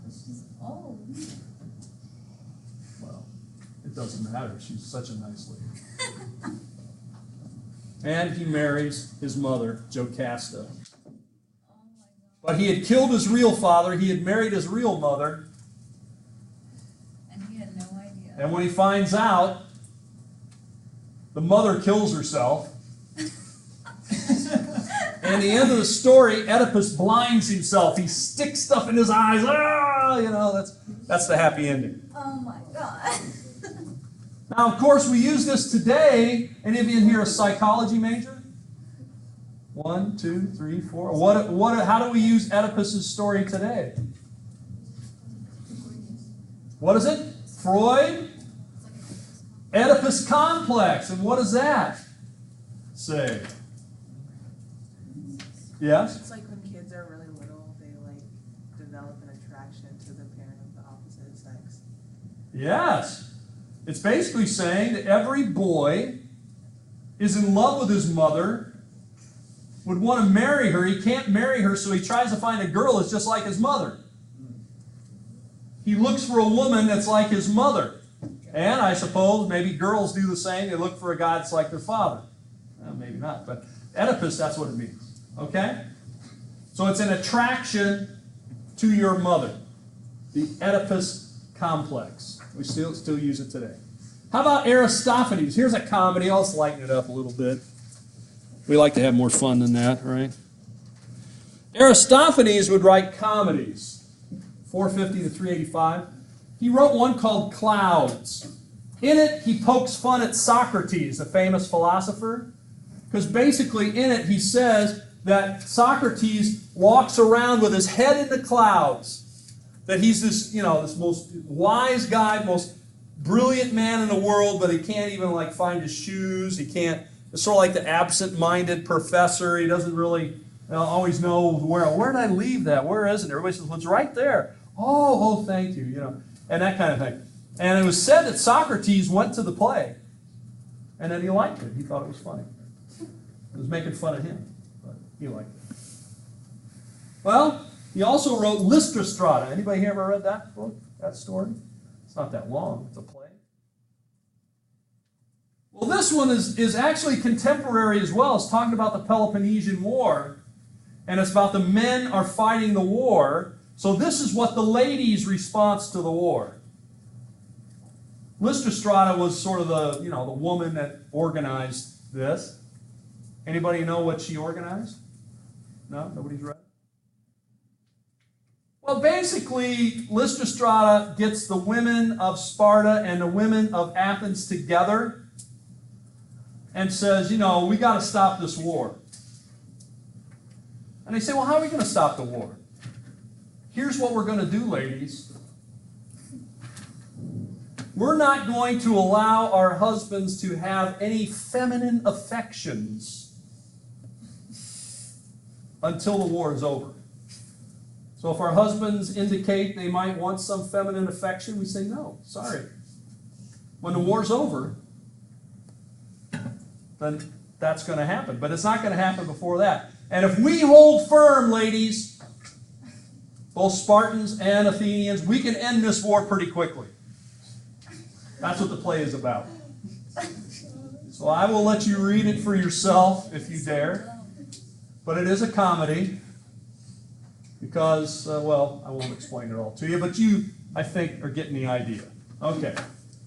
Speaker 4: She's old.
Speaker 1: Well, it doesn't matter. She's such a nice lady. And he marries his mother, Jocasta.
Speaker 4: Oh my God.
Speaker 1: But he had killed his real father. He had married his real mother.
Speaker 4: And he had no idea.
Speaker 1: And when he finds out, the mother kills herself. And the end of the story, Oedipus blinds himself. He sticks stuff in his eyes. That's the happy ending.
Speaker 4: Oh my God.
Speaker 1: Now, of course, we use this today. Any of you in here a psychology major? 1, 2, 3, 4. How do we use Oedipus' story today? What is it? Freud? Oedipus complex. And what does that say? Yes?
Speaker 3: It's like when kids are really little, they develop an attraction to the parent of the opposite sex.
Speaker 1: Yes. It's basically saying that every boy is in love with his mother, would want to marry her. He can't marry her, so he tries to find a girl that's just like his mother. He looks for a woman that's like his mother. And I suppose maybe girls do the same. They look for a guy that's like their father. Maybe not, but Oedipus, that's what it means. Okay? So it's an attraction to your mother. The Oedipus complex. We still use it today. How about Aristophanes? Here's a comedy. I'll just lighten it up a little bit. We like to have more fun than that, right? Aristophanes would write comedies, 450 to 385. He wrote one called Clouds. In it, he pokes fun at Socrates, the famous philosopher, because basically in it he says that Socrates walks around with his head in the clouds, that he's this, this most wise guy, most brilliant man in the world, but he can't even find his shoes. He can't. It's sort of like the absent-minded professor. He doesn't really always know where did I leave that? Where is it? Everybody says, well, it's right there. Oh, thank you, and that kind of thing. And it was said that Socrates went to the play, and then he liked it. He thought it was funny. It was making fun of him, but he liked it. Well, he also wrote Lysistrata. Anybody here ever read that book, that story? It's not that long. It's a play. Well, this one is actually contemporary as well. It's talking about the Peloponnesian War, and it's about the men are fighting the war. So this is what the ladies' response to the war. Lysistrata was sort of the woman that organized this. Anybody know what she organized? No? Nobody's read? Well, basically, Lysistrata gets the women of Sparta and the women of Athens together and says, we got to stop this war. And they say, well, how are we going to stop the war? Here's what we're going to do, ladies. We're not going to allow our husbands to have any feminine affections until the war is over. So if our husbands indicate they might want some feminine affection, we say, no, sorry. When the war's over, then that's going to happen. But it's not going to happen before that. And if we hold firm, ladies, both Spartans and Athenians, we can end this war pretty quickly. That's what the play is about. So I will let you read it for yourself if you dare. But it is a comedy because, well, I won't explain it all to you, but you, I think, are getting the idea. Okay,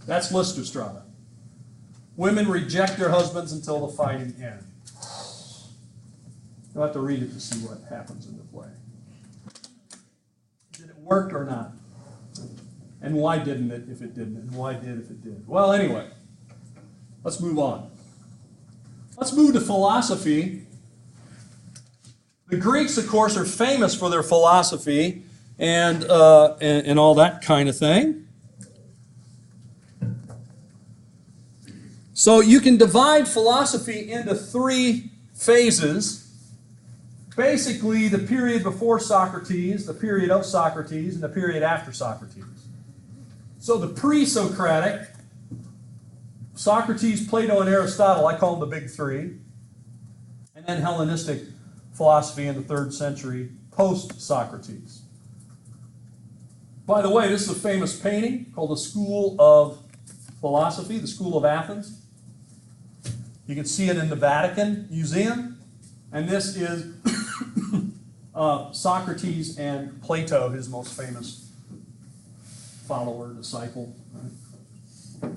Speaker 1: that's Lysistrata. Women reject their husbands until the fighting ends. You'll have to read it to see what happens in the play. Did it work or not? And why didn't it if it didn't? And why did if it did? Well, anyway, let's move on. Let's move to philosophy. The Greeks, of course, are famous for their philosophy and all that kind of thing. So you can divide philosophy into three phases. Basically, the period before Socrates, the period of Socrates, and the period after Socrates. So the pre-Socratic, Socrates, Plato, and Aristotle, I call them the big three. And then Hellenistic philosophy in the 3rd century, post-Socrates. By the way, this is a famous painting called the School of Philosophy, the School of Athens. You can see it in the Vatican Museum. And this is Socrates and Plato, his most famous follower, disciple. Right?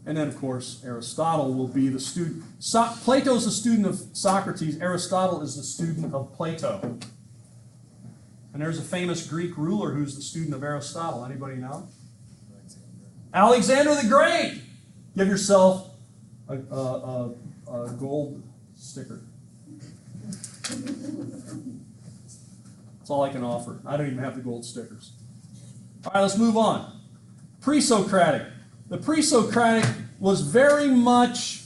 Speaker 1: And then, of course, Aristotle will be the student. Plato is the student of Socrates. Aristotle is the student of Plato. And there's a famous Greek ruler who's the student of Aristotle. Anybody know? Alexander the Great. Give yourself a gold sticker. That's all I can offer. I don't even have the gold stickers. All right, let's move on. Pre-Socratic. The pre-Socratic was very much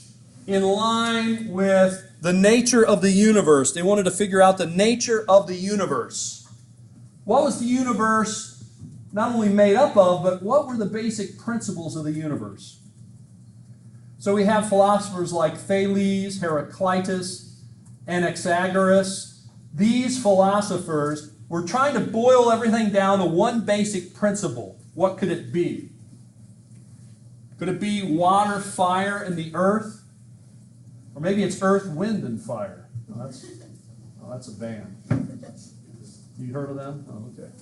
Speaker 1: in line with the nature of the universe. They wanted to figure out the nature of the universe. What was the universe not only made up of, but what were the basic principles of the universe? So we have philosophers like Thales, Heraclitus, Anaxagoras. These philosophers were trying to boil everything down to one basic principle. What could it be? Could it be water, fire, and the earth? Or maybe it's earth, wind, and fire. Oh, that's a band. You heard of them? Oh, okay.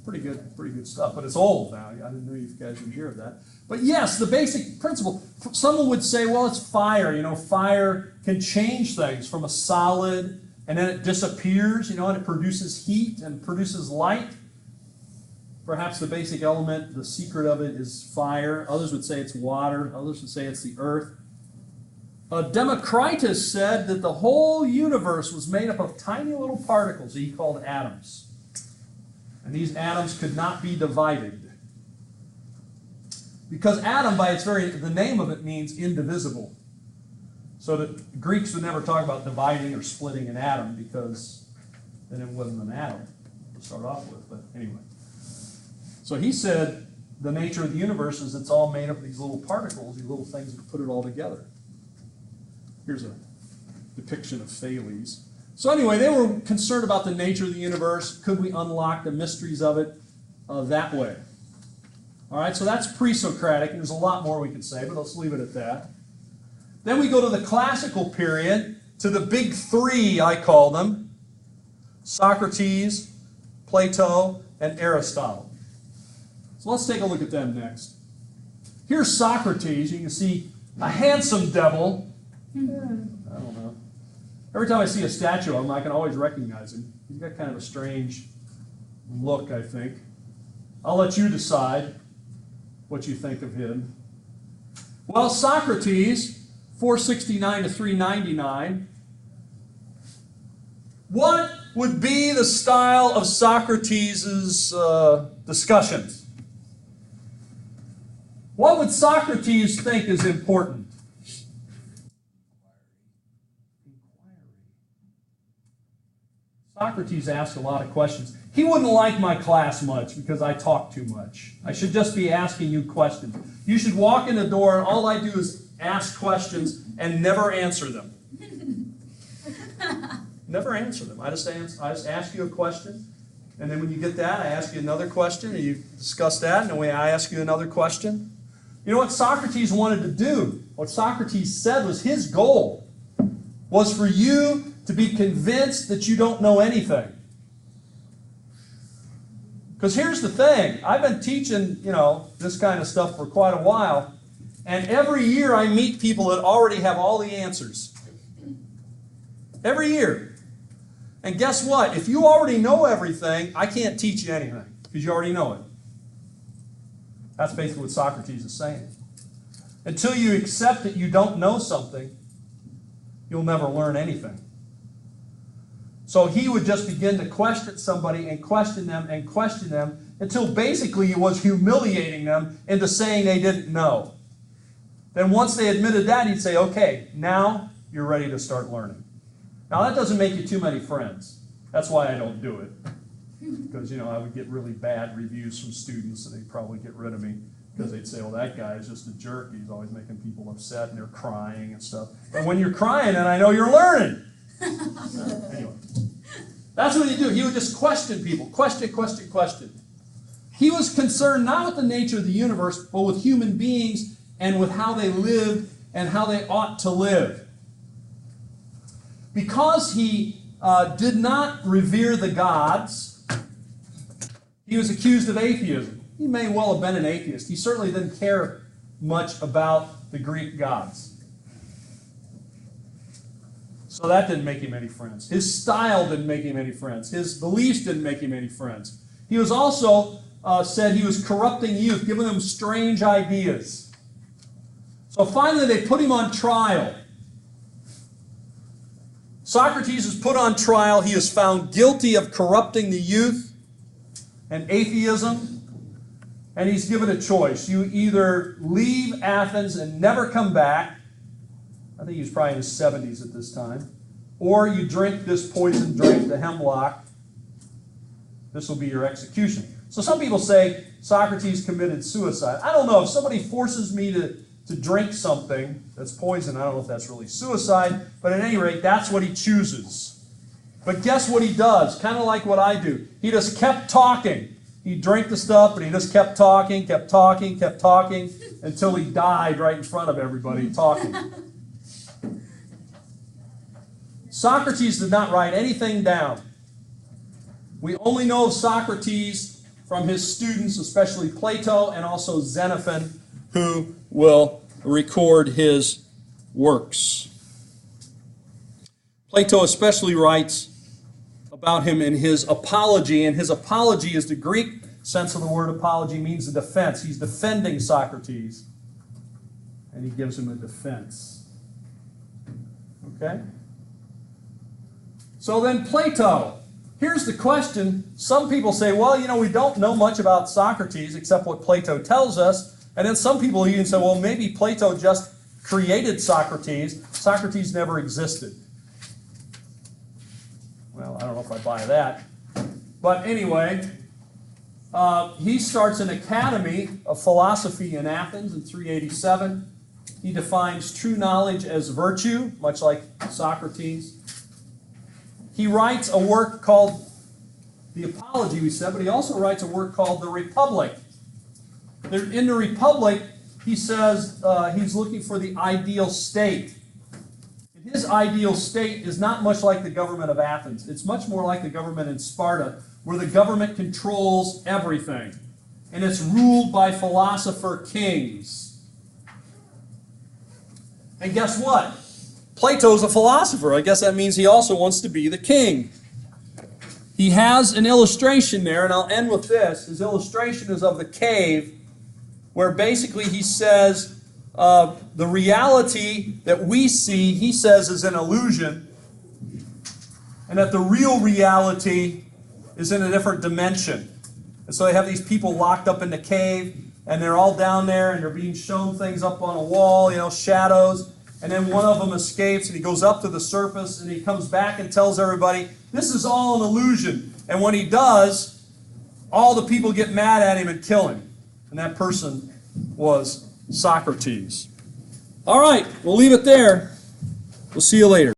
Speaker 1: Pretty good stuff. But it's old now. I didn't know you guys would hear of that. But yes, the basic principle. Someone would say, well, it's fire. You know, fire can change things from a solid, and then it disappears, you know, and it produces heat and produces light. Perhaps the basic element, the secret of it is fire. Others would say it's water. Others would say it's the earth. Democritus said that the whole universe was made up of tiny little particles he called atoms. And these atoms could not be divided. Because atom, by the name of it means indivisible. So the Greeks would never talk about dividing or splitting an atom because then it wasn't an atom to start off with. But anyway. So he said the nature of the universe is it's all made up of these little particles, these little things that put it all together. Here's a depiction of Thales. So anyway, they were concerned about the nature of the universe. Could we unlock the mysteries of it that way? All right, so that's pre-Socratic, and there's a lot more we could say, but let's leave it at that. Then we go to the classical period, to the big three, I call them. Socrates, Plato, and Aristotle. So let's take a look at them next. Here's Socrates. You can see a handsome devil. I don't know. Every time I see a statue of him, I can always recognize him. He's got kind of a strange look, I think. I'll let you decide what you think of him. Well, Socrates, 469 to 399. What would be the style of Socrates' discussions? What would Socrates think is important? Socrates asked a lot of questions. He wouldn't like my class much because I talk too much. I should just be asking you questions. You should walk in the door and all I do is ask questions and never answer them. Never answer them. I just ask you a question, and then when you get that, I ask you another question, and you discuss that, and then I ask you another question. You know what Socrates wanted to do? What Socrates said was his goal was for you to be convinced that you don't know anything. Because here's the thing. I've been teaching, this kind of stuff for quite a while, and every year I meet people that already have all the answers. Every year. And guess what? If you already know everything, I can't teach you anything because you already know it. That's basically what Socrates is saying. Until you accept that you don't know something, you'll never learn anything. So he would just begin to question somebody and question them until basically he was humiliating them into saying they didn't know. Then once they admitted that, he'd say, okay, now you're ready to start learning. Now that doesn't make you too many friends. That's why I don't do it. Because, I would get really bad reviews from students and they'd probably get rid of me because they'd say, well, that guy is just a jerk. He's always making people upset and they're crying and stuff. But when you're crying, then I know you're learning. Anyway, that's what he'd do. He would just question people. Question. He was concerned not with the nature of the universe, but with human beings and with how they lived and how they ought to live. Because he did not revere the gods, he was accused of atheism. He may well have been an atheist. He certainly didn't care much about the Greek gods. So that didn't make him any friends. His style didn't make him any friends. His beliefs didn't make him any friends. He was also said he was corrupting youth, giving them strange ideas. So finally they put him on trial. Socrates is put on trial. He is found guilty of corrupting the youth and atheism, and he's given a choice. You either leave Athens and never come back, I think he was probably in his 70s at this time, or you drink this poison drink, the hemlock. This will be your execution. So some people say Socrates committed suicide. I don't know. If somebody forces me to drink something that's poison, I don't know if that's really suicide, but at any rate, that's what he chooses. But guess what he does? Kind of like what I do. He just kept talking. He drank the stuff, but he just kept talking until he died right in front of everybody talking. Socrates did not write anything down. We only know of Socrates from his students, especially Plato and also Xenophon, who will record his works. Plato especially writes about him in his Apology, and his apology is the Greek sense of the word apology, means a defense. He's defending Socrates, and he gives him a defense. Okay? So then Plato. Here's the question. Some people say, well, we don't know much about Socrates except what Plato tells us. And then some people even say, well, maybe Plato just created Socrates. Socrates never existed. Well, I don't know if I buy that. But anyway, he starts an academy of philosophy in Athens in 387. He defines true knowledge as virtue, much like Socrates. He writes a work called the Apology, we said, but he also writes a work called the Republic. In the Republic, he says he's looking for the ideal state. And his ideal state is not much like the government of Athens. It's much more like the government in Sparta, where the government controls everything. And it's ruled by philosopher kings. And guess what? Plato's a philosopher. I guess that means he also wants to be the king. He has an illustration there, and I'll end with this. His illustration is of the cave, where basically he says the reality that we see, he says, is an illusion. and that the real reality is in a different dimension. And so they have these people locked up in the cave, and they're all down there, and they're being shown things up on a wall, shadows. And then one of them escapes, and he goes up to the surface, and he comes back and tells everybody, this is all an illusion. And when he does, all the people get mad at him and kill him. And that person was Socrates. All right, we'll leave it there. We'll see you later.